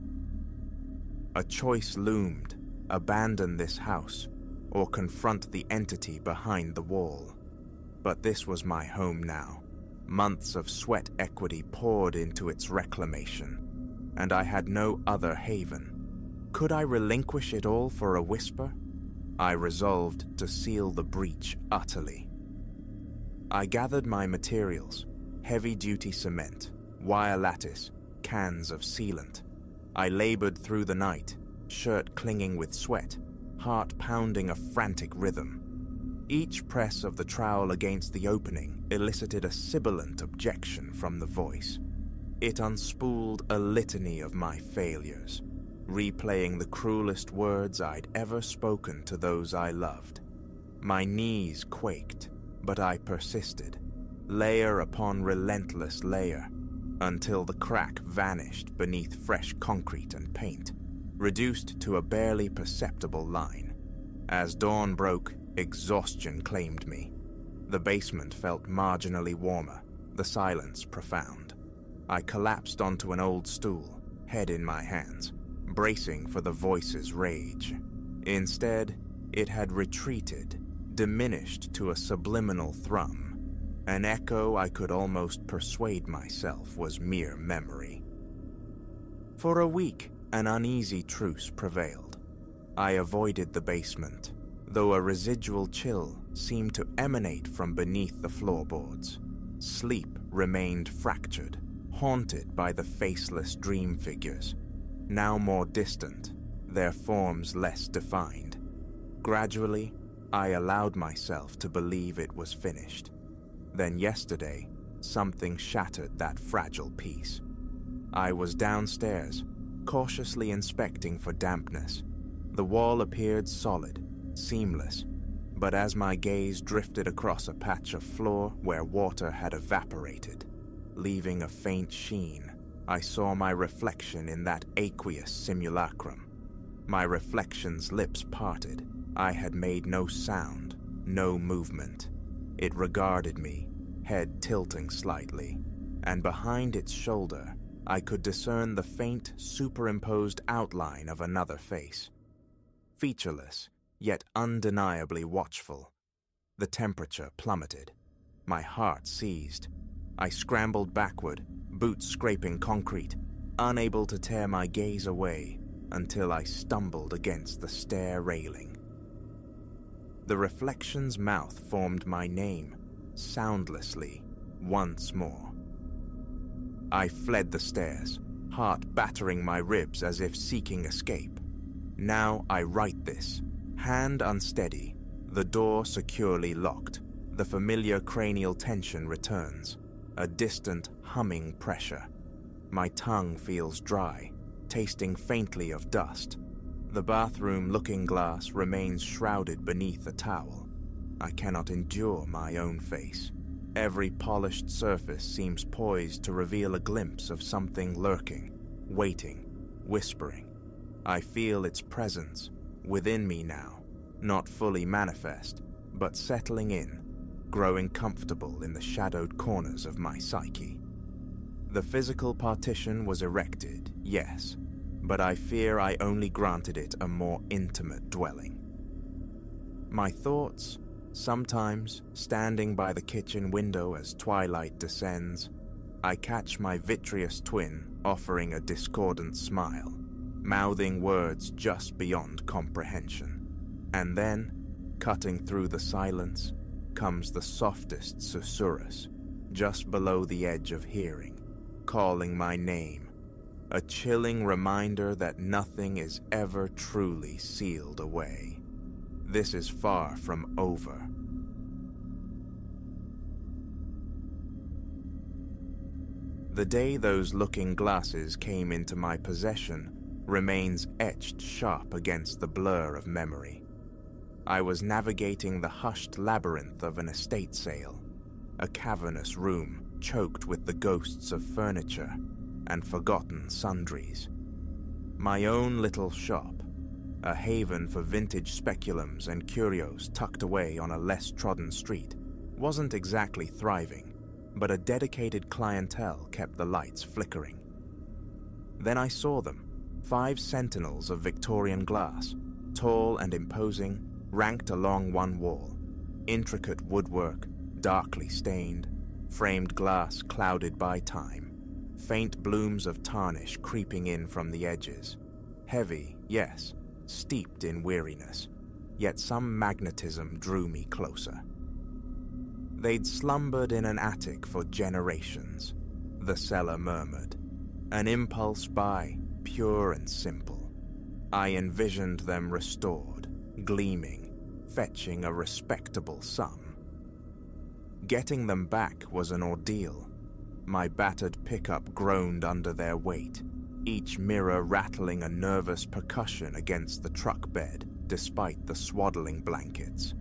A choice loomed: abandon this house, or confront the entity behind the wall. But this was my home now. Months of sweat equity poured into its reclamation, and I had no other haven. Could I relinquish it all for a whisper? I resolved to seal the breach utterly. I gathered my materials: heavy-duty cement, wire lattice, cans of sealant. I labored through the night, shirt clinging with sweat, heart pounding a frantic rhythm. Each press of the trowel against the opening elicited a sibilant objection from the voice. It unspooled a litany of my failures, replaying the cruelest words I'd ever spoken to those I loved. My knees quaked, but I persisted, layer upon relentless layer, until the crack vanished beneath fresh concrete and paint, reduced to a barely perceptible line. As dawn broke, exhaustion claimed me. The basement felt marginally warmer, the silence profound. I collapsed onto an old stool, head in my hands, bracing for the voice's rage. Instead, it had retreated, diminished to a subliminal thrum, an echo I could almost persuade myself was mere memory. For a week, an uneasy truce prevailed. I avoided the basement, though a residual chill seemed to emanate from beneath the floorboards. Sleep remained fractured, haunted by the faceless dream figures, now more distant, their forms less defined. Gradually, I allowed myself to believe it was finished. Then yesterday, something shattered that fragile peace. I was downstairs, cautiously inspecting for dampness. The wall appeared solid, seamless, but as my gaze drifted across a patch of floor where water had evaporated, leaving a faint sheen, I saw my reflection in that aqueous simulacrum. My reflection's lips parted. I had made no sound, no movement. It regarded me, head tilting slightly, and behind its shoulder, I could discern the faint, superimposed outline of another face. Featureless, yet undeniably watchful. The temperature plummeted. My heart seized. I scrambled backward, boots scraping concrete, unable to tear my gaze away until I stumbled against the stair railing. The reflection's mouth formed my name, soundlessly, once more. I fled the stairs, heart battering my ribs as if seeking escape. Now I write this, hand unsteady, the door securely locked. The familiar cranial tension returns, a distant humming pressure. My tongue feels dry, tasting faintly of dust. The bathroom looking glass remains shrouded beneath a towel. I cannot endure my own face. Every polished surface seems poised to reveal a glimpse of something lurking, waiting, whispering. I feel its presence, within me now, not fully manifest, but settling in, growing comfortable in the shadowed corners of my psyche. The physical partition was erected, yes, but I fear I only granted it a more intimate dwelling. My thoughts, sometimes standing by the kitchen window as twilight descends, I catch my vitreous twin offering a discordant smile, mouthing words just beyond comprehension. And then, cutting through the silence, comes the softest susurrus, just below the edge of hearing, calling my name, a chilling reminder that nothing is ever truly sealed away. This is far from over. The day those looking glasses came into my possession remains etched sharp against the blur of memory. I was navigating the hushed labyrinth of an estate sale, a cavernous room choked with the ghosts of furniture and forgotten sundries. My own little shop, a haven for vintage speculums and curios tucked away on a less trodden street, wasn't exactly thriving, but a dedicated clientele kept the lights flickering. Then I saw them, 5 sentinels of Victorian glass, tall and imposing, ranked along one wall, intricate woodwork, darkly stained, framed glass clouded by time, faint blooms of tarnish creeping in from the edges, heavy, yes, steeped in weariness, yet some magnetism drew me closer. They'd slumbered in an attic for generations, the seller murmured, an impulse buy, pure and simple. I envisioned them restored, gleaming, fetching a respectable sum. Getting them back was an ordeal. My battered pickup groaned under their weight, each mirror rattling a nervous percussion against the truck bed despite the swaddling blankets.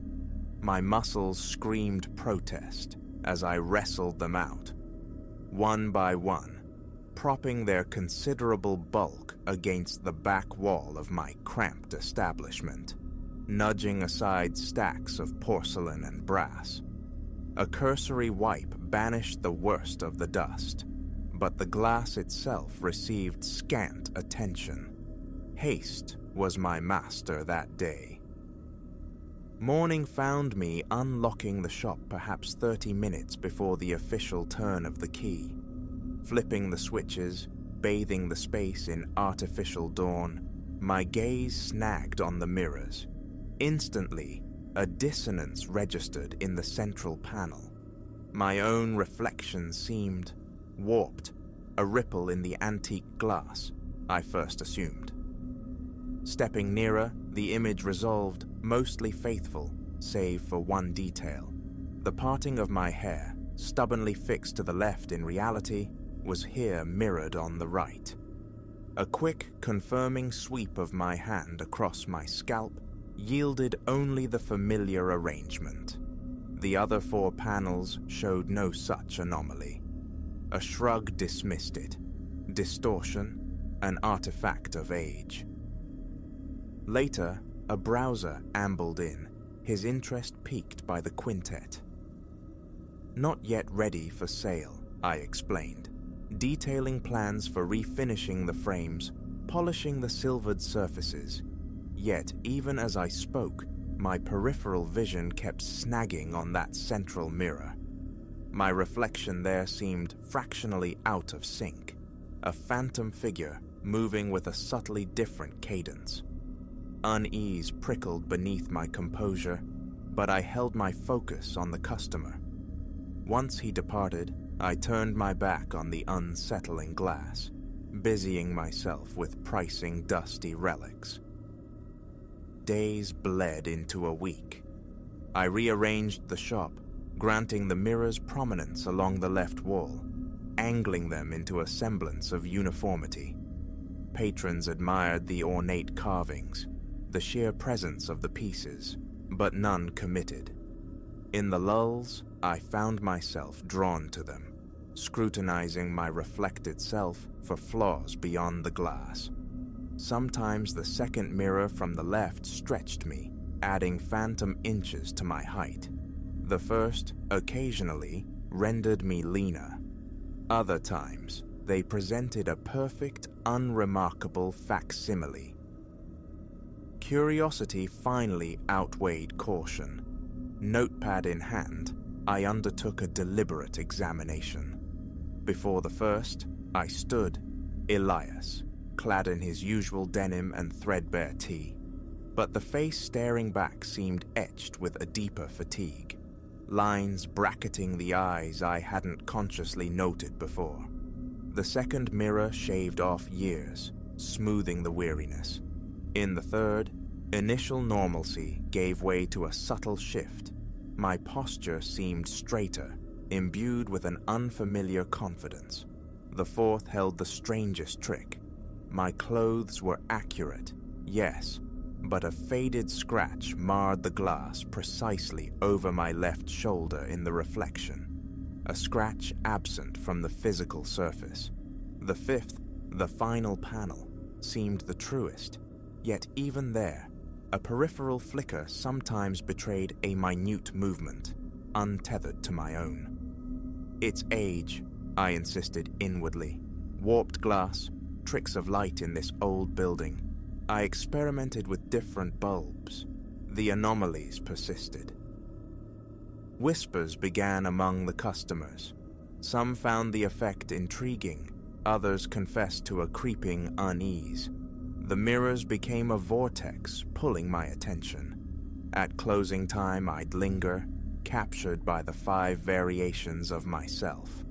My muscles screamed protest as I wrestled them out, one by one, propping their considerable bulk against the back wall of my cramped establishment, nudging aside stacks of porcelain and brass. A cursory wipe banished the worst of the dust, but the glass itself received scant attention. Haste was my master that day. Morning found me unlocking the shop perhaps 30 minutes before the official turn of the key, flipping the switches, bathing the space in artificial dawn. My gaze snagged on the mirrors. Instantly, a dissonance registered in the central panel. My own reflection seemed warped, a ripple in the antique glass, I first assumed. Stepping nearer, the image resolved, mostly faithful, save for one detail. The parting of my hair, stubbornly fixed to the left in reality, was here mirrored on the right. A quick, confirming sweep of my hand across my scalp yielded only the familiar arrangement. The other 4 panels showed no such anomaly. A shrug dismissed it. Distortion, an artifact of age. Later, a browser ambled in, his interest piqued by the quintet. Not yet ready for sale, I explained, detailing plans for refinishing the frames, polishing the silvered surfaces. Yet, even as I spoke, my peripheral vision kept snagging on that central mirror. My reflection there seemed fractionally out of sync, a phantom figure moving with a subtly different cadence. Unease prickled beneath my composure, but I held my focus on the customer. Once he departed, I turned my back on the unsettling glass, busying myself with pricing dusty relics. Days bled into a week. I rearranged the shop, granting the mirrors prominence along the left wall, angling them into a semblance of uniformity. Patrons admired the ornate carvings, the sheer presence of the pieces, but none committed. In the lulls, I found myself drawn to them, scrutinizing my reflected self for flaws beyond the glass. Sometimes the second mirror from the left stretched me, adding phantom inches to my height. The first, occasionally, rendered me leaner. Other times, they presented a perfect, unremarkable facsimile. Curiosity finally outweighed caution. Notepad in hand, I undertook a deliberate examination. Before the first, I stood, Elias, clad in his usual denim and threadbare tee, but the face staring back seemed etched with a deeper fatigue, lines bracketing the eyes I hadn't consciously noted before. The second mirror shaved off years, smoothing the weariness. In the third, initial normalcy gave way to a subtle shift. My posture seemed straighter, imbued with an unfamiliar confidence. The fourth held the strangest trick. My clothes were accurate, yes, but a faded scratch marred the glass precisely over my left shoulder in the reflection, a scratch absent from the physical surface. The fifth, the final panel, seemed the truest, yet even there, a peripheral flicker sometimes betrayed a minute movement, untethered to my own. Its age, I insisted inwardly. Warped glass, tricks of light in this old building. I experimented with different bulbs. The anomalies persisted. Whispers began among the customers. Some found the effect intriguing, others confessed to a creeping unease. The mirrors became a vortex, pulling my attention. At closing time, I'd linger, captured by the 5 variations of myself.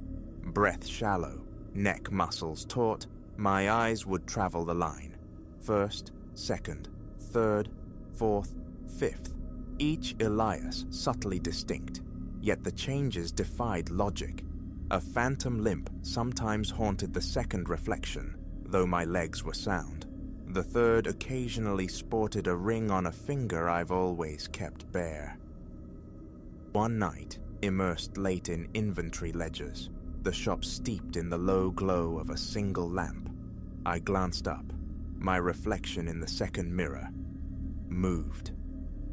Breath shallow, neck muscles taut, my eyes would travel the line. First, second, third, fourth, fifth, each Elias subtly distinct, yet the changes defied logic. A phantom limp sometimes haunted the second reflection, though my legs were sound. The third occasionally sported a ring on a finger I've always kept bare. One night, immersed late in inventory ledgers, the shop steeped in the low glow of a single lamp, I glanced up. My reflection in the second mirror moved.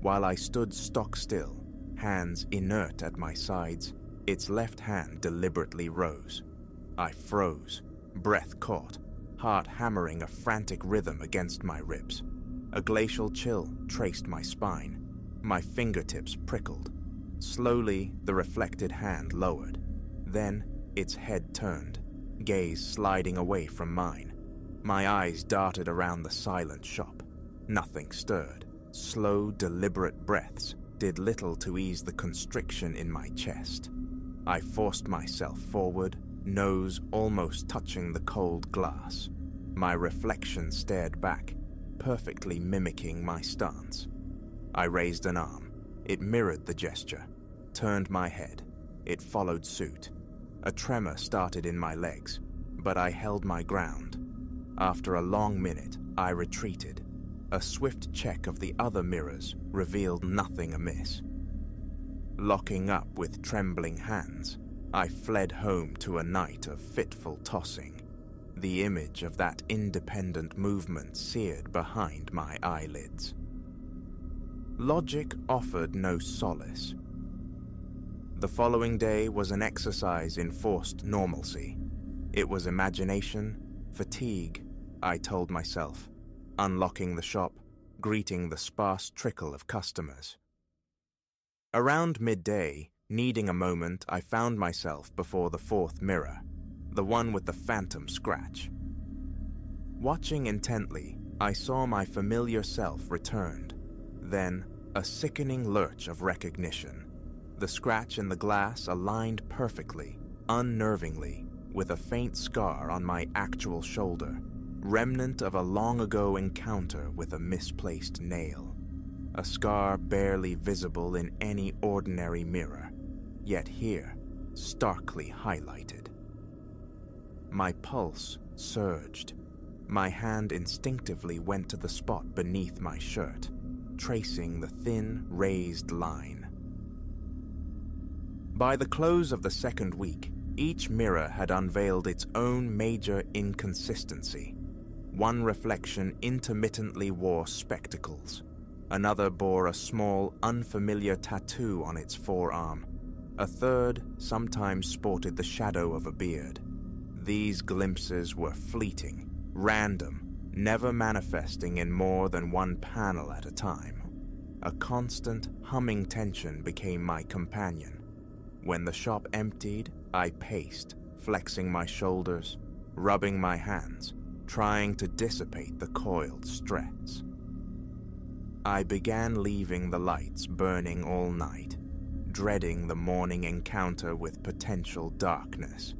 While I stood stock still, hands inert at my sides, its left hand deliberately rose. I froze, breath caught, heart hammering a frantic rhythm against my ribs. A glacial chill traced my spine. My fingertips prickled. Slowly, the reflected hand lowered. Then, its head turned, gaze sliding away from mine. My eyes darted around the silent shop. Nothing stirred. Slow, deliberate breaths did little to ease the constriction in my chest. I forced myself forward, nose almost touching the cold glass. My reflection stared back, perfectly mimicking my stance. I raised an arm. It mirrored the gesture. Turned my head. It followed suit. A tremor started in my legs, but I held my ground. After a long minute, I retreated. A swift check of the other mirrors revealed nothing amiss. Locking up with trembling hands, I fled home to a night of fitful tossing. The image of that independent movement seared behind my eyelids. Logic offered no solace. The following day was an exercise in forced normalcy. It was imagination, fatigue, I told myself, unlocking the shop, greeting the sparse trickle of customers. Around midday, needing a moment, I found myself before the fourth mirror, the one with the phantom scratch. Watching intently, I saw my familiar self returned, then a sickening lurch of recognition. The scratch in the glass aligned perfectly, unnervingly, with a faint scar on my actual shoulder, remnant of a long-ago encounter with a misplaced nail. A scar barely visible in any ordinary mirror, yet here, starkly highlighted. My pulse surged. My hand instinctively went to the spot beneath my shirt, tracing the thin, raised line. By the close of the second week, each mirror had unveiled its own major inconsistency. One reflection intermittently wore spectacles. Another bore a small, unfamiliar tattoo on its forearm. A third sometimes sported the shadow of a beard. These glimpses were fleeting, random, never manifesting in more than one panel at a time. A constant, humming tension became my companion. When the shop emptied, I paced, flexing my shoulders, rubbing my hands, trying to dissipate the coiled stress. I began leaving the lights burning all night, dreading the morning encounter with potential darkness.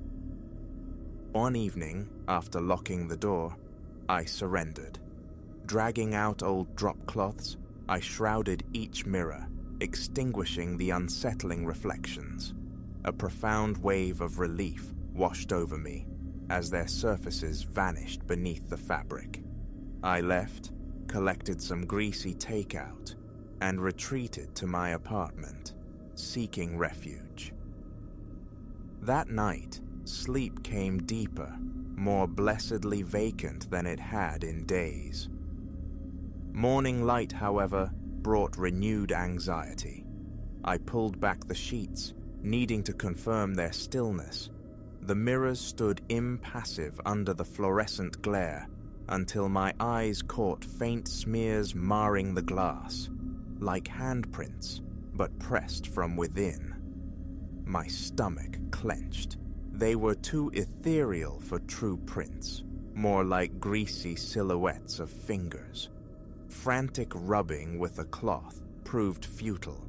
One evening, after locking the door, I surrendered. Dragging out old drop cloths, I shrouded each mirror, extinguishing the unsettling reflections. A profound wave of relief washed over me as their surfaces vanished beneath the fabric. I left, collected some greasy takeout, and retreated to my apartment, seeking refuge. That night, sleep came deeper, more blessedly vacant than it had in days. Morning light, however, brought renewed anxiety. I pulled back the sheets, needing to confirm their stillness. The mirrors stood impassive under the fluorescent glare until my eyes caught faint smears marring the glass, like handprints, but pressed from within. My stomach clenched. They were too ethereal for true prints, more like greasy silhouettes of fingers. Frantic rubbing with a cloth proved futile.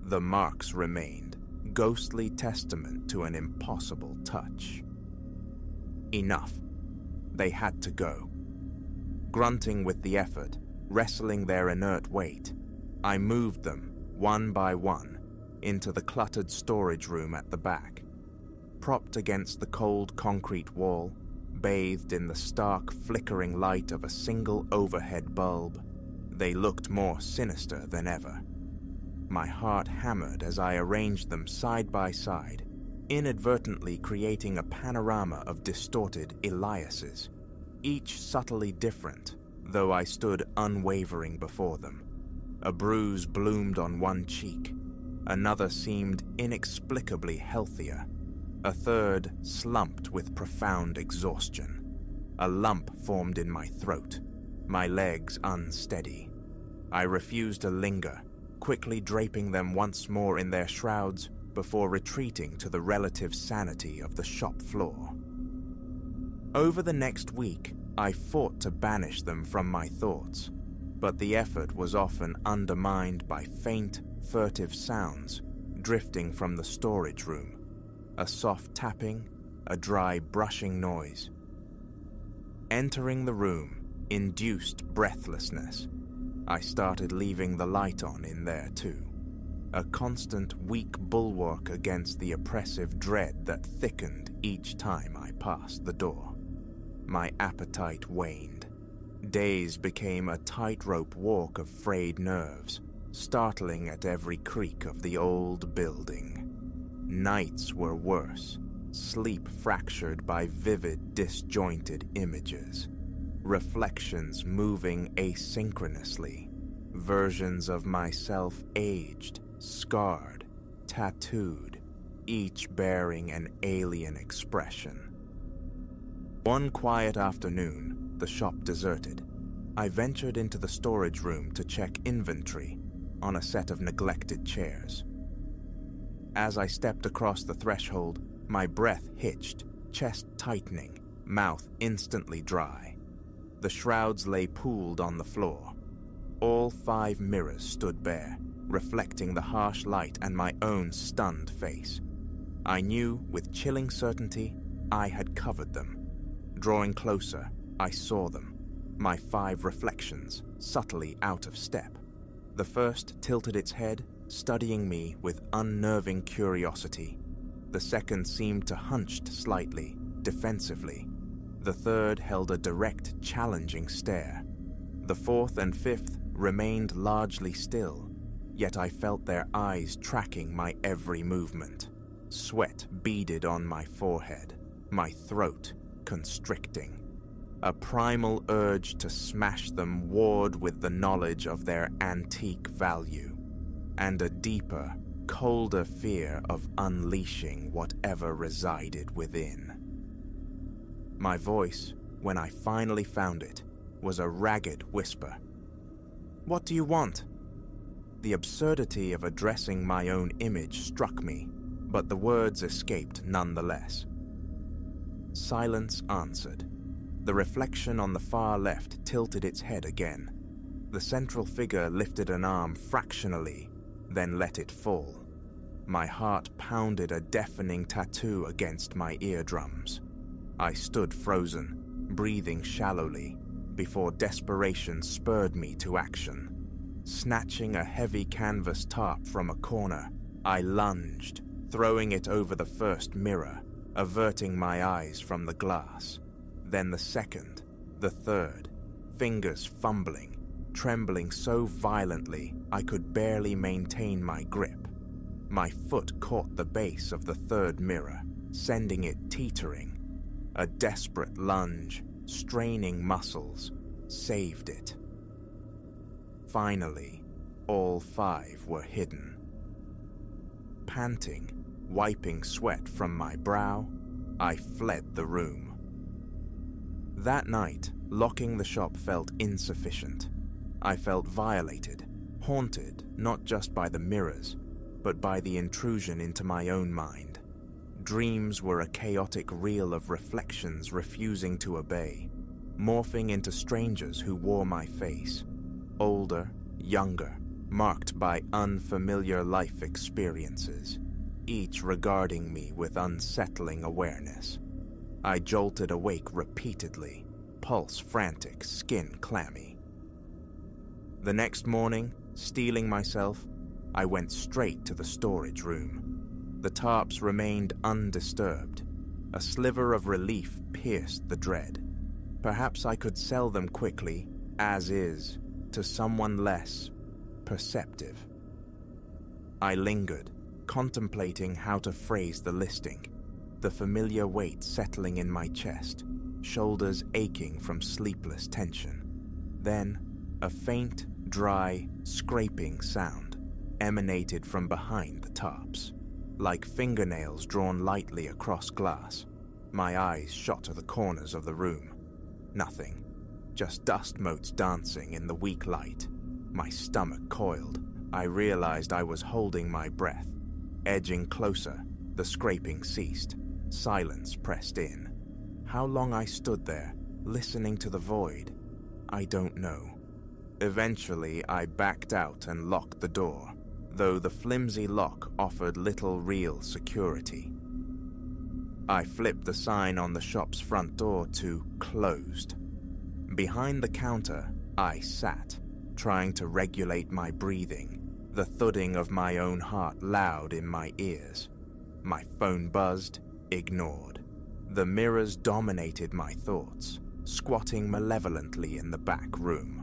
The marks remained, ghostly testament to an impossible touch. Enough. They had to go. Grunting with the effort, wrestling their inert weight, I moved them, one by one, into the cluttered storage room at the back. Propped against the cold concrete wall, bathed in the stark, flickering light of a single overhead bulb, they looked more sinister than ever. My heart hammered as I arranged them side by side, inadvertently creating a panorama of distorted Eliases, each subtly different, though I stood unwavering before them. A bruise bloomed on one cheek, another seemed inexplicably healthier, a third slumped with profound exhaustion. A lump formed in my throat, my legs unsteady. I refused to linger, quickly draping them once more in their shrouds before retreating to the relative sanity of the shop floor. Over the next week, I fought to banish them from my thoughts, but the effort was often undermined by faint, furtive sounds drifting from the storage room. A soft tapping, a dry brushing noise. Entering the room induced breathlessness. I started leaving the light on in there too, a constant weak bulwark against the oppressive dread that thickened each time I passed the door. My appetite waned. Days became a tightrope walk of frayed nerves, startling at every creak of the old building. Nights were worse, sleep fractured by vivid, disjointed images. Reflections moving asynchronously, versions of myself aged, scarred, tattooed, each bearing an alien expression. One quiet afternoon, the shop deserted, I ventured into the storage room to check inventory on a set of neglected chairs. As I stepped across the threshold, my breath hitched, chest tightening, mouth instantly dry. The shrouds lay pooled on the floor. All 5 mirrors stood bare, reflecting the harsh light and my own stunned face. I knew with chilling certainty I had covered them. Drawing closer, I saw them, my 5 reflections, subtly out of step. The first tilted its head, studying me with unnerving curiosity. The second seemed to hunched slightly, defensively. The third held a direct, challenging stare. The fourth and fifth remained largely still, yet I felt their eyes tracking my every movement. Sweat beaded on my forehead, my throat constricting. A primal urge to smash them warred with the knowledge of their antique value, and a deeper, colder fear of unleashing whatever resided within. My voice, when I finally found it, was a ragged whisper. "What do you want?" The absurdity of addressing my own image struck me, but the words escaped nonetheless. Silence answered. The reflection on the far left tilted its head again. The central figure lifted an arm fractionally, then let it fall. My heart pounded a deafening tattoo against my eardrums. I stood frozen, breathing shallowly, before desperation spurred me to action. Snatching a heavy canvas tarp from a corner, I lunged, throwing it over the first mirror, averting my eyes from the glass. Then the second, the third, fingers fumbling, trembling so violently I could barely maintain my grip. My foot caught the base of the third mirror, sending it teetering. A desperate lunge, straining muscles, saved it. Finally, all 5 were hidden. Panting, wiping sweat from my brow, I fled the room. That night, locking the shop felt insufficient. I felt violated, haunted not just by the mirrors, but by the intrusion into my own mind. Dreams were a chaotic reel of reflections refusing to obey, morphing into strangers who wore my face. Older, younger, marked by unfamiliar life experiences, each regarding me with unsettling awareness. I jolted awake repeatedly, pulse frantic, skin clammy. The next morning, steeling myself, I went straight to the storage room. The tarps remained undisturbed. A sliver of relief pierced the dread. Perhaps I could sell them quickly, as is, to someone less perceptive. I lingered, contemplating how to phrase the listing, the familiar weight settling in my chest, shoulders aching from sleepless tension. Then, a faint, dry, scraping sound emanated from behind the tarps, like fingernails drawn lightly across glass. My eyes shot to the corners of the room. Nothing, just dust motes dancing in the weak light. My stomach coiled. I realized I was holding my breath. Edging closer, the scraping ceased. Silence pressed in. How long I stood there, listening to the void, I don't know. Eventually, I backed out and locked the door, though the flimsy lock offered little real security. I flipped the sign on the shop's front door to "closed." Behind the counter, I sat, trying to regulate my breathing, the thudding of my own heart loud in my ears. My phone buzzed, ignored. The mirrors dominated my thoughts, squatting malevolently in the back room.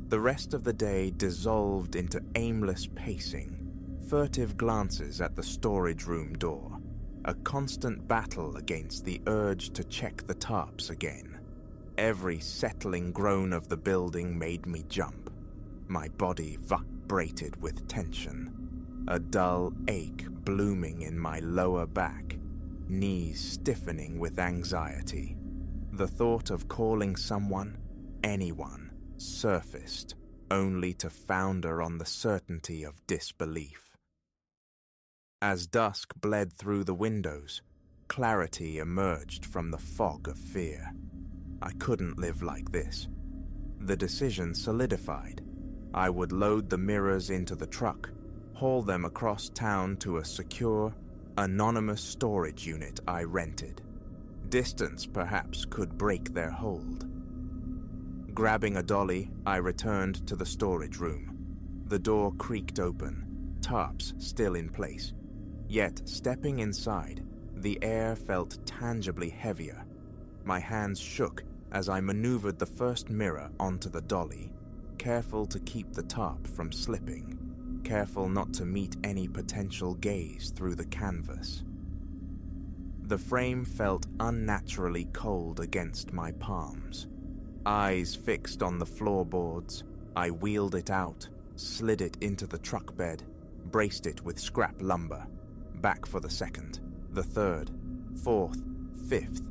The rest of the day dissolved into aimless pacing, furtive glances at the storage room door, a constant battle against the urge to check the tarps again. Every settling groan of the building made me jump. My body vibrated with tension. A dull ache blooming in my lower back, knees stiffening with anxiety. The thought of calling someone, anyone, surfaced, only to founder on the certainty of disbelief. As dusk bled through the windows, clarity emerged from the fog of fear. I couldn't live like this. The decision solidified. I would load the mirrors into the truck, haul them across town to a secure, anonymous storage unit I rented. Distance, perhaps, could break their hold. Grabbing a dolly, I returned to the storage room. The door creaked open, tarps still in place. Yet, stepping inside, the air felt tangibly heavier. My hands shook as I maneuvered the first mirror onto the dolly, careful to keep the tarp from slipping, careful not to meet any potential gaze through the canvas. The frame felt unnaturally cold against my palms. Eyes fixed on the floorboards, I wheeled it out, slid it into the truck bed, braced it with scrap lumber. Back for the second, the third, fourth, fifth.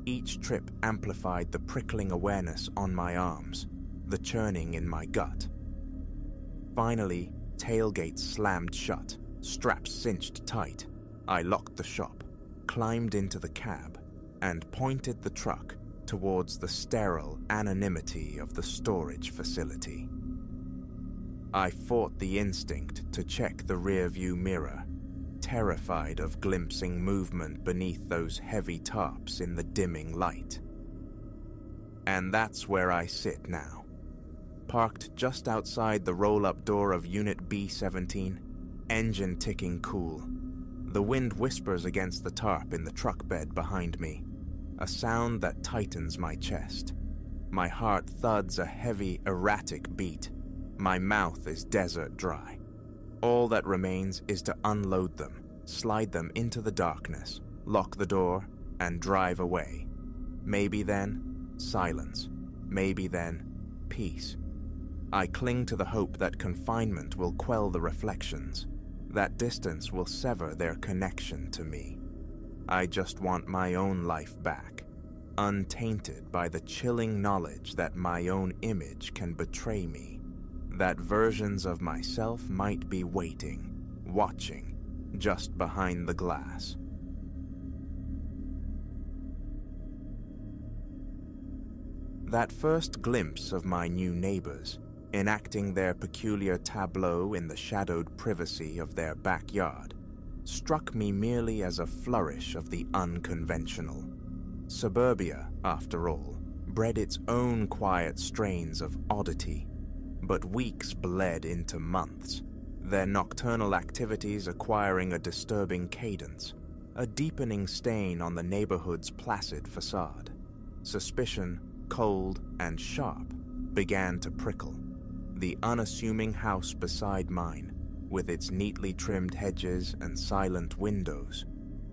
Each trip amplified the prickling awareness on my arms, the churning in my gut. Finally, tailgates slammed shut, straps cinched tight. I locked the shop, climbed into the cab, and pointed the truck towards the sterile anonymity of the storage facility. I fought the instinct to check the rearview mirror, terrified of glimpsing movement beneath those heavy tarps in the dimming light. And that's where I sit now, parked just outside the roll-up door of Unit B-17, engine ticking cool. The wind whispers against the tarp in the truck bed behind me, a sound that tightens my chest. My heart thuds a heavy, erratic beat. My mouth is desert dry. All that remains is to unload them, slide them into the darkness, lock the door, and drive away. Maybe then, silence. Maybe then, peace. I cling to the hope that confinement will quell the reflections, that distance will sever their connection to me. I just want my own life back, untainted by the chilling knowledge that my own image can betray me, that versions of myself might be waiting, watching, just behind the glass. That first glimpse of my new neighbors, enacting their peculiar tableau in the shadowed privacy of their backyard, struck me merely as a flourish of the unconventional. Suburbia, after all, bred its own quiet strains of oddity, but weeks bled into months, their nocturnal activities acquiring a disturbing cadence, a deepening stain on the neighborhood's placid facade. Suspicion, cold and sharp, began to prickle. The unassuming house beside mine, with its neatly trimmed hedges and silent windows,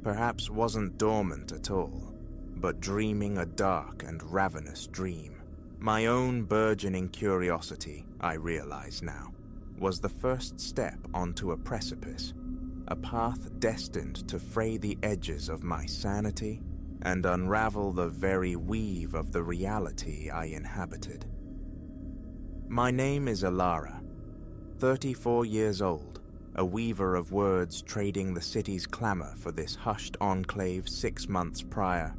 perhaps wasn't dormant at all, but dreaming a dark and ravenous dream. My own burgeoning curiosity, I realize now, was the first step onto a precipice, a path destined to fray the edges of my sanity and unravel the very weave of the reality I inhabited. My name is Alara, 34 years old, a weaver of words trading the city's clamor for this hushed enclave 6 months prior,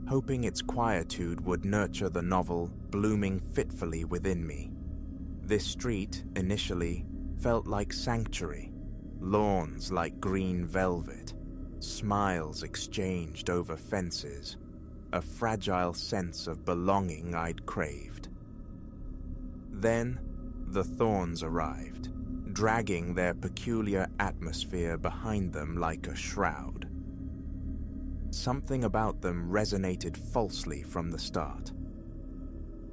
hoping its quietude would nurture the novel blooming fitfully within me. This street, initially, felt like sanctuary, lawns like green velvet, smiles exchanged over fences, a fragile sense of belonging I'd craved. Then, the thorns arrived, dragging their peculiar atmosphere behind them like a shroud. Something about them resonated falsely from the start.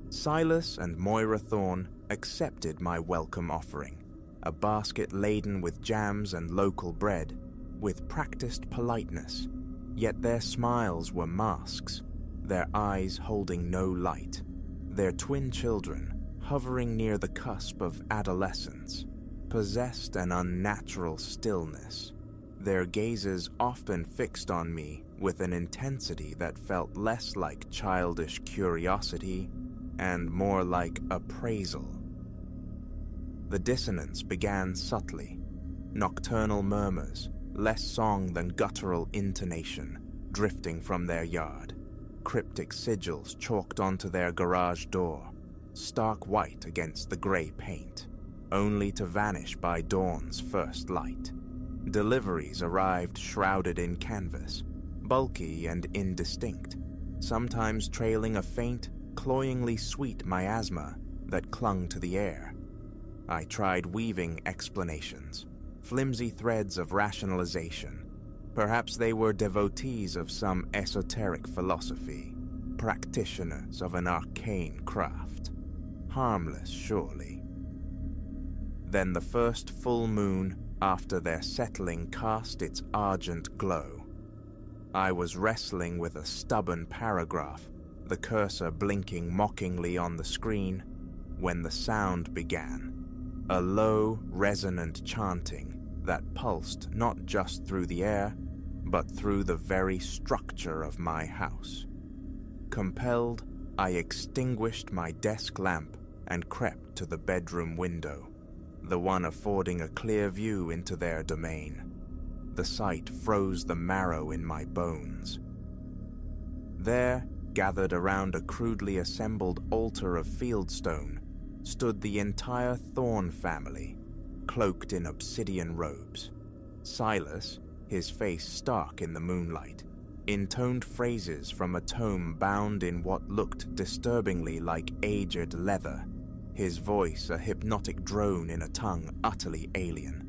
Silas and Moira Thorne accepted my welcome offering, a basket laden with jams and local bread, with practiced politeness, yet their smiles were masks, their eyes holding no light, their twin children, hovering near the cusp of adolescence, possessed an unnatural stillness, their gazes often fixed on me with an intensity that felt less like childish curiosity and more like appraisal. The dissonance began subtly, nocturnal murmurs, less song than guttural intonation, drifting from their yard, cryptic sigils chalked onto their garage door, stark white against the grey paint, only to vanish by dawn's first light. Deliveries arrived shrouded in canvas, bulky and indistinct, sometimes trailing a faint, cloyingly sweet miasma that clung to the air. I tried weaving explanations, flimsy threads of rationalization. Perhaps they were devotees of some esoteric philosophy, practitioners of an arcane craft. Harmless, surely. Then the first full moon after their settling cast its argent glow. I was wrestling with a stubborn paragraph, the cursor blinking mockingly on the screen, when the sound began. A low, resonant chanting that pulsed not just through the air, but through the very structure of my house. Compelled, I extinguished my desk lamp and crept to the bedroom window, the one affording a clear view into their domain. The sight froze the marrow in my bones. There, gathered around a crudely assembled altar of fieldstone, stood the entire Thorn family, cloaked in obsidian robes. Silas, his face stark in the moonlight, intoned phrases from a tome bound in what looked disturbingly like aged leather, his voice a hypnotic drone in a tongue utterly alien.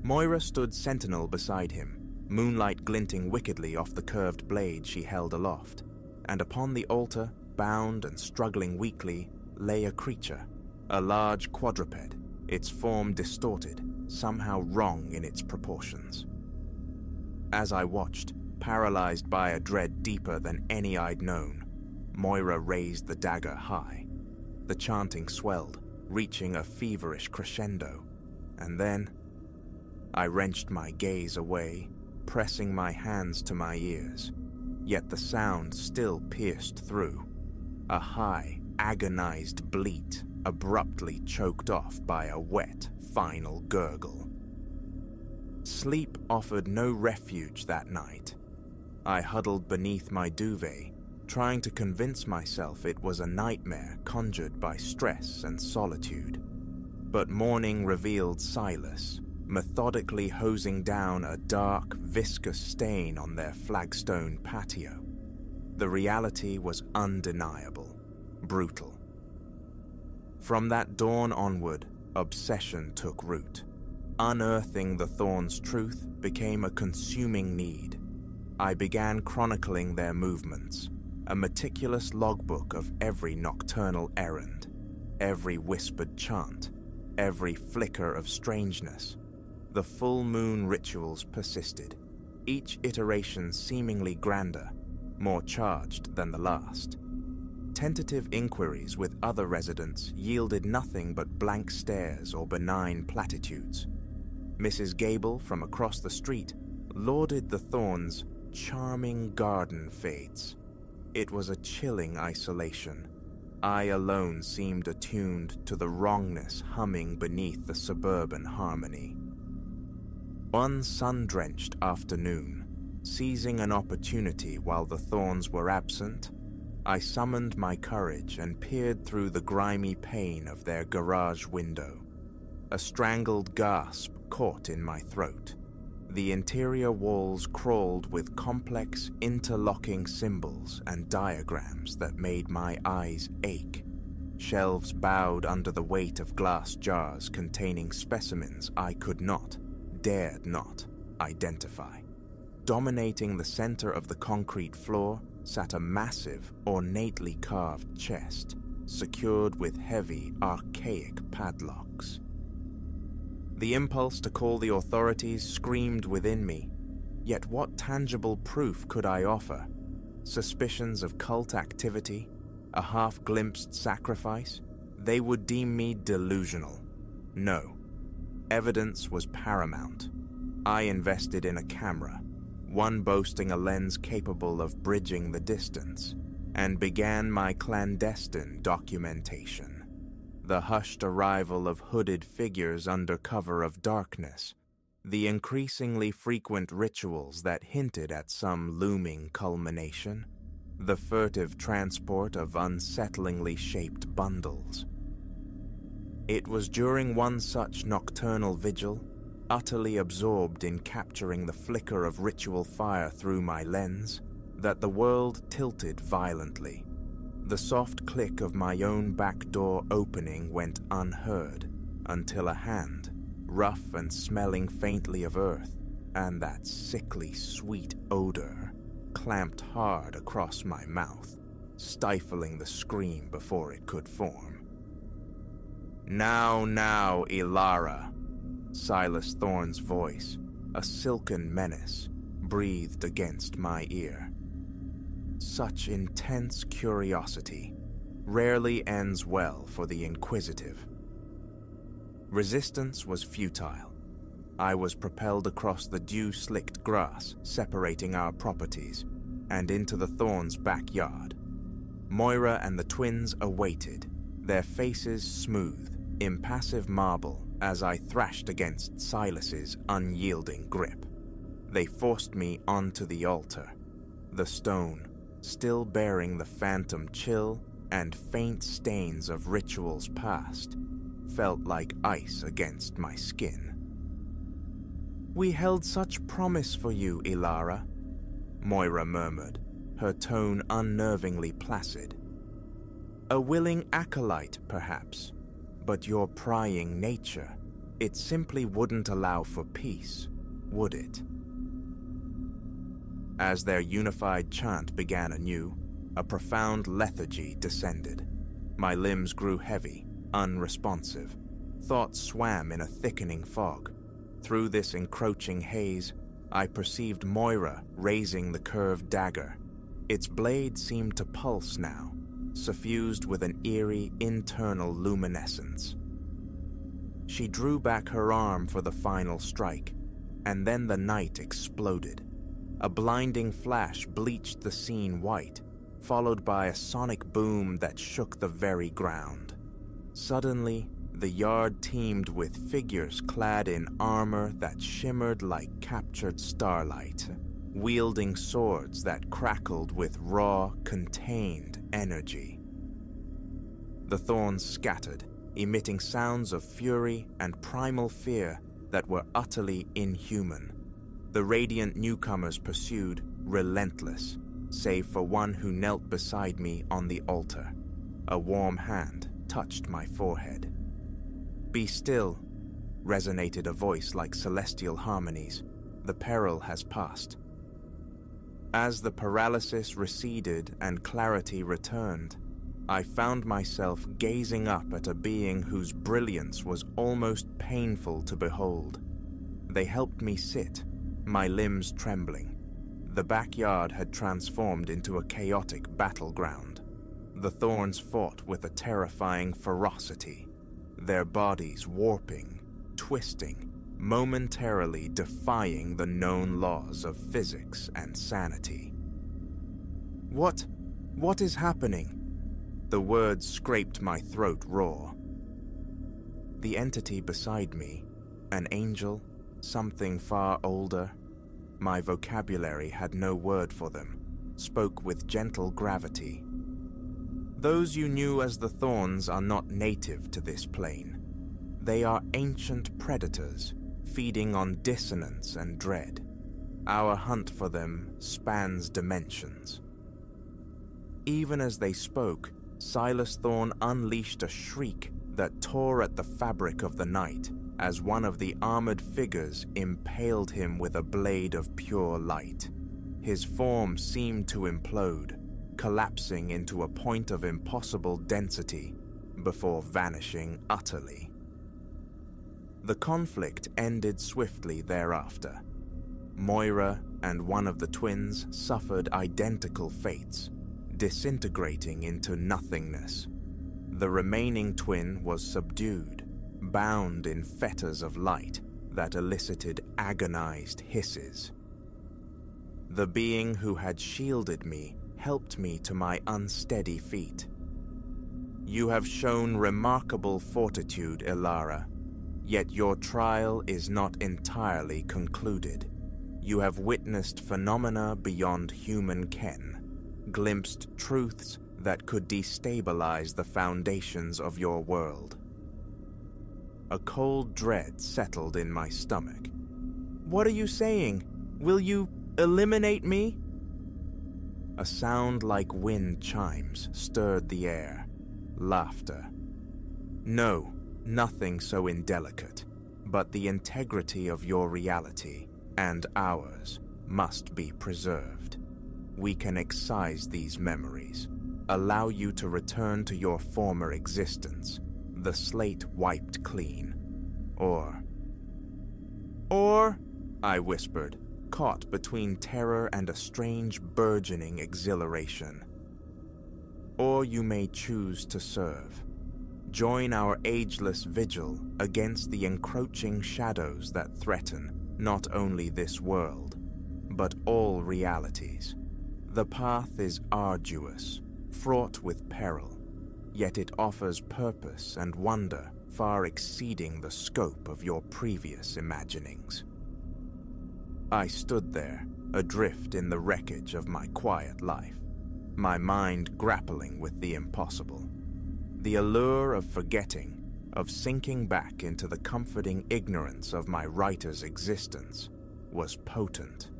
Moira stood sentinel beside him, moonlight glinting wickedly off the curved blade she held aloft, and upon the altar, bound and struggling weakly, lay a creature, a large quadruped, its form distorted, somehow wrong in its proportions. As I watched, paralyzed by a dread deeper than any I'd known, Moira raised the dagger high. The chanting swelled, reaching a feverish crescendo, and then I wrenched my gaze away, pressing my hands to my ears, yet the sound still pierced through. A high, agonized bleat, abruptly choked off by a wet, final gurgle. Sleep offered no refuge that night. I huddled beneath my duvet, trying to convince myself it was a nightmare conjured by stress and solitude. But morning revealed Silas, methodically hosing down a dark, viscous stain on their flagstone patio. The reality was undeniable, brutal. From that dawn onward, obsession took root. Unearthing the Thorn's truth became a consuming need. I began chronicling their movements, a meticulous logbook of every nocturnal errand, every whispered chant, every flicker of strangeness. The full moon rituals persisted, each iteration seemingly grander, more charged than the last. Tentative inquiries with other residents yielded nothing but blank stares or benign platitudes. Mrs. Gable from across the street lauded the Thorns' charming garden fates. It was a chilling isolation. I alone seemed attuned to the wrongness humming beneath the suburban harmony. One sun-drenched afternoon, seizing an opportunity while the Thorns were absent, I summoned my courage and peered through the grimy pane of their garage window. A strangled gasp caught in my throat. The interior walls crawled with complex, interlocking symbols and diagrams that made my eyes ache. Shelves bowed under the weight of glass jars containing specimens I could not, dared not, identify. Dominating the center of the concrete floor sat a massive, ornately carved chest, secured with heavy, archaic padlocks. The impulse to call the authorities screamed within me, yet what tangible proof could I offer? Suspicions of cult activity? A half-glimpsed sacrifice? They would deem me delusional. No. Evidence was paramount. I invested in a camera, one boasting a lens capable of bridging the distance, and began my clandestine documentation. The hushed arrival of hooded figures under cover of darkness, the increasingly frequent rituals that hinted at some looming culmination, the furtive transport of unsettlingly shaped bundles. It was during one such nocturnal vigil, utterly absorbed in capturing the flicker of ritual fire through my lens, that the world tilted violently. The soft click of my own back door opening went unheard until a hand, rough and smelling faintly of earth and that sickly sweet odor, clamped hard across my mouth, stifling the scream before it could form. "Now, Ilara," Silas Thorne's voice, a silken menace, breathed against my ear. Such intense curiosity rarely ends well for the inquisitive. Resistance was futile. I was propelled across the dew-slicked grass separating our properties and into the Thorns' backyard. Moira and the twins awaited, their faces smooth, impassive marble as I thrashed against Silas's unyielding grip. They forced me onto the altar, the stone still bearing the phantom chill and faint stains of rituals past, felt like ice against my skin. "We held such promise for you, Ilara," Moira murmured, her tone unnervingly placid. "A willing acolyte, perhaps, but your prying nature, it simply wouldn't allow for peace, would it?" As their unified chant began anew, a profound lethargy descended. My limbs grew heavy, unresponsive. Thoughts swam in a thickening fog. Through this encroaching haze, I perceived Moira raising the curved dagger. Its blade seemed to pulse now, suffused with an eerie internal luminescence. She drew back her arm for the final strike, and then the night exploded. A blinding flash bleached the scene white, followed by a sonic boom that shook the very ground. Suddenly, the yard teemed with figures clad in armor that shimmered like captured starlight, wielding swords that crackled with raw, contained energy. The Thorns scattered, emitting sounds of fury and primal fear that were utterly inhuman. The radiant newcomers pursued, relentless, save for one who knelt beside me on the altar. A warm hand touched my forehead. "Be still," resonated a voice like celestial harmonies. "The peril has passed." As the paralysis receded and clarity returned, I found myself gazing up at a being whose brilliance was almost painful to behold. They helped me sit, my limbs trembling. The backyard had transformed into a chaotic battleground. The Thorns fought with a terrifying ferocity, their bodies warping, twisting, momentarily defying the known laws of physics and sanity. What is happening?" The words scraped my throat raw. The entity beside me, an angel, something far older, my vocabulary had no word for them, spoke with gentle gravity. "Those you knew as the Thorns are not native to this plane. They are ancient predators, feeding on dissonance and dread. Our hunt for them spans dimensions." Even as they spoke, Silas Thorne unleashed a shriek that tore at the fabric of the night as one of the armored figures impaled him with a blade of pure light. His form seemed to implode, collapsing into a point of impossible density before vanishing utterly. The conflict ended swiftly thereafter. Moira and one of the twins suffered identical fates, disintegrating into nothingness. The remaining twin was subdued, bound in fetters of light, that elicited agonized hisses. The being who had shielded me helped me to my unsteady feet. "You have shown remarkable fortitude, Ilara, yet your trial is not entirely concluded. You have witnessed phenomena beyond human ken, glimpsed truths that could destabilize the foundations of your world." A cold dread settled in my stomach. "What are you saying? Will you eliminate me?" A sound like wind chimes stirred the air. Laughter. "No, nothing so indelicate, but the integrity of your reality and ours must be preserved. We can excise these memories, allow you to return to your former existence, the slate wiped clean. Or, I whispered, caught between terror and a strange burgeoning exhilaration. "Or you may choose to serve. Join our ageless vigil against the encroaching shadows that threaten not only this world, but all realities. The path is arduous, fraught with peril, yet it offers purpose and wonder far exceeding the scope of your previous imaginings." I stood there, adrift in the wreckage of my quiet life, my mind grappling with the impossible. The allure of forgetting, of sinking back into the comforting ignorance of my writer's existence, was potent.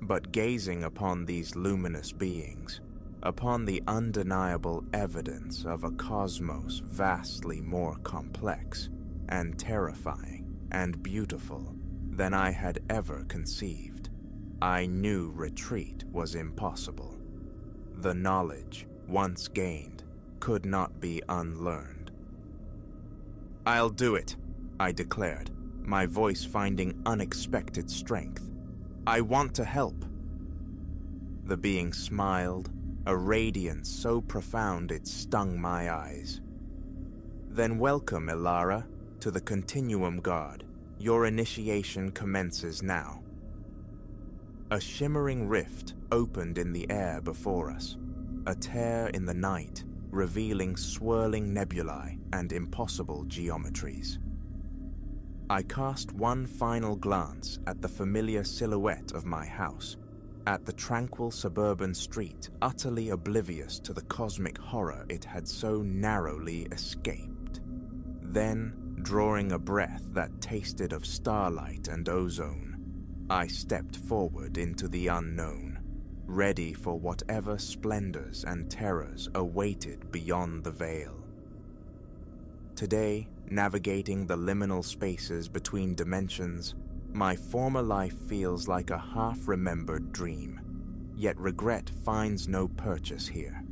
But gazing upon these luminous beings, upon the undeniable evidence of a cosmos vastly more complex and terrifying and beautiful than I had ever conceived, I knew retreat was impossible. The knowledge, once gained, could not be unlearned. "I'll do it," I declared, my voice finding unexpected strength. "I want to help." The being smiled, a radiance so profound it stung my eyes. "Then welcome, Ilara, to the Continuum Guard. Your initiation commences now." A shimmering rift opened in the air before us, a tear in the night, revealing swirling nebulae and impossible geometries. I cast one final glance at the familiar silhouette of my house, at the tranquil suburban street utterly oblivious to the cosmic horror it had so narrowly escaped. Then, drawing a breath that tasted of starlight and ozone, I stepped forward into the unknown, ready for whatever splendors and terrors awaited beyond the veil. Today, navigating the liminal spaces between dimensions, my former life feels like a half-remembered dream, yet regret finds no purchase here,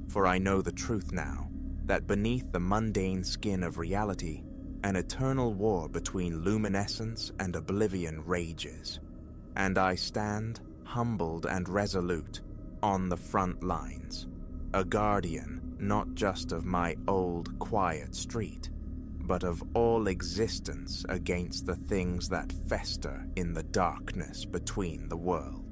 for I know the truth now, that beneath the mundane skin of reality, an eternal war between luminescence and oblivion rages, and I stand, humbled and resolute, on the front lines, a guardian not just of my old, quiet street, but of all existence against the things that fester in the darkness between the worlds.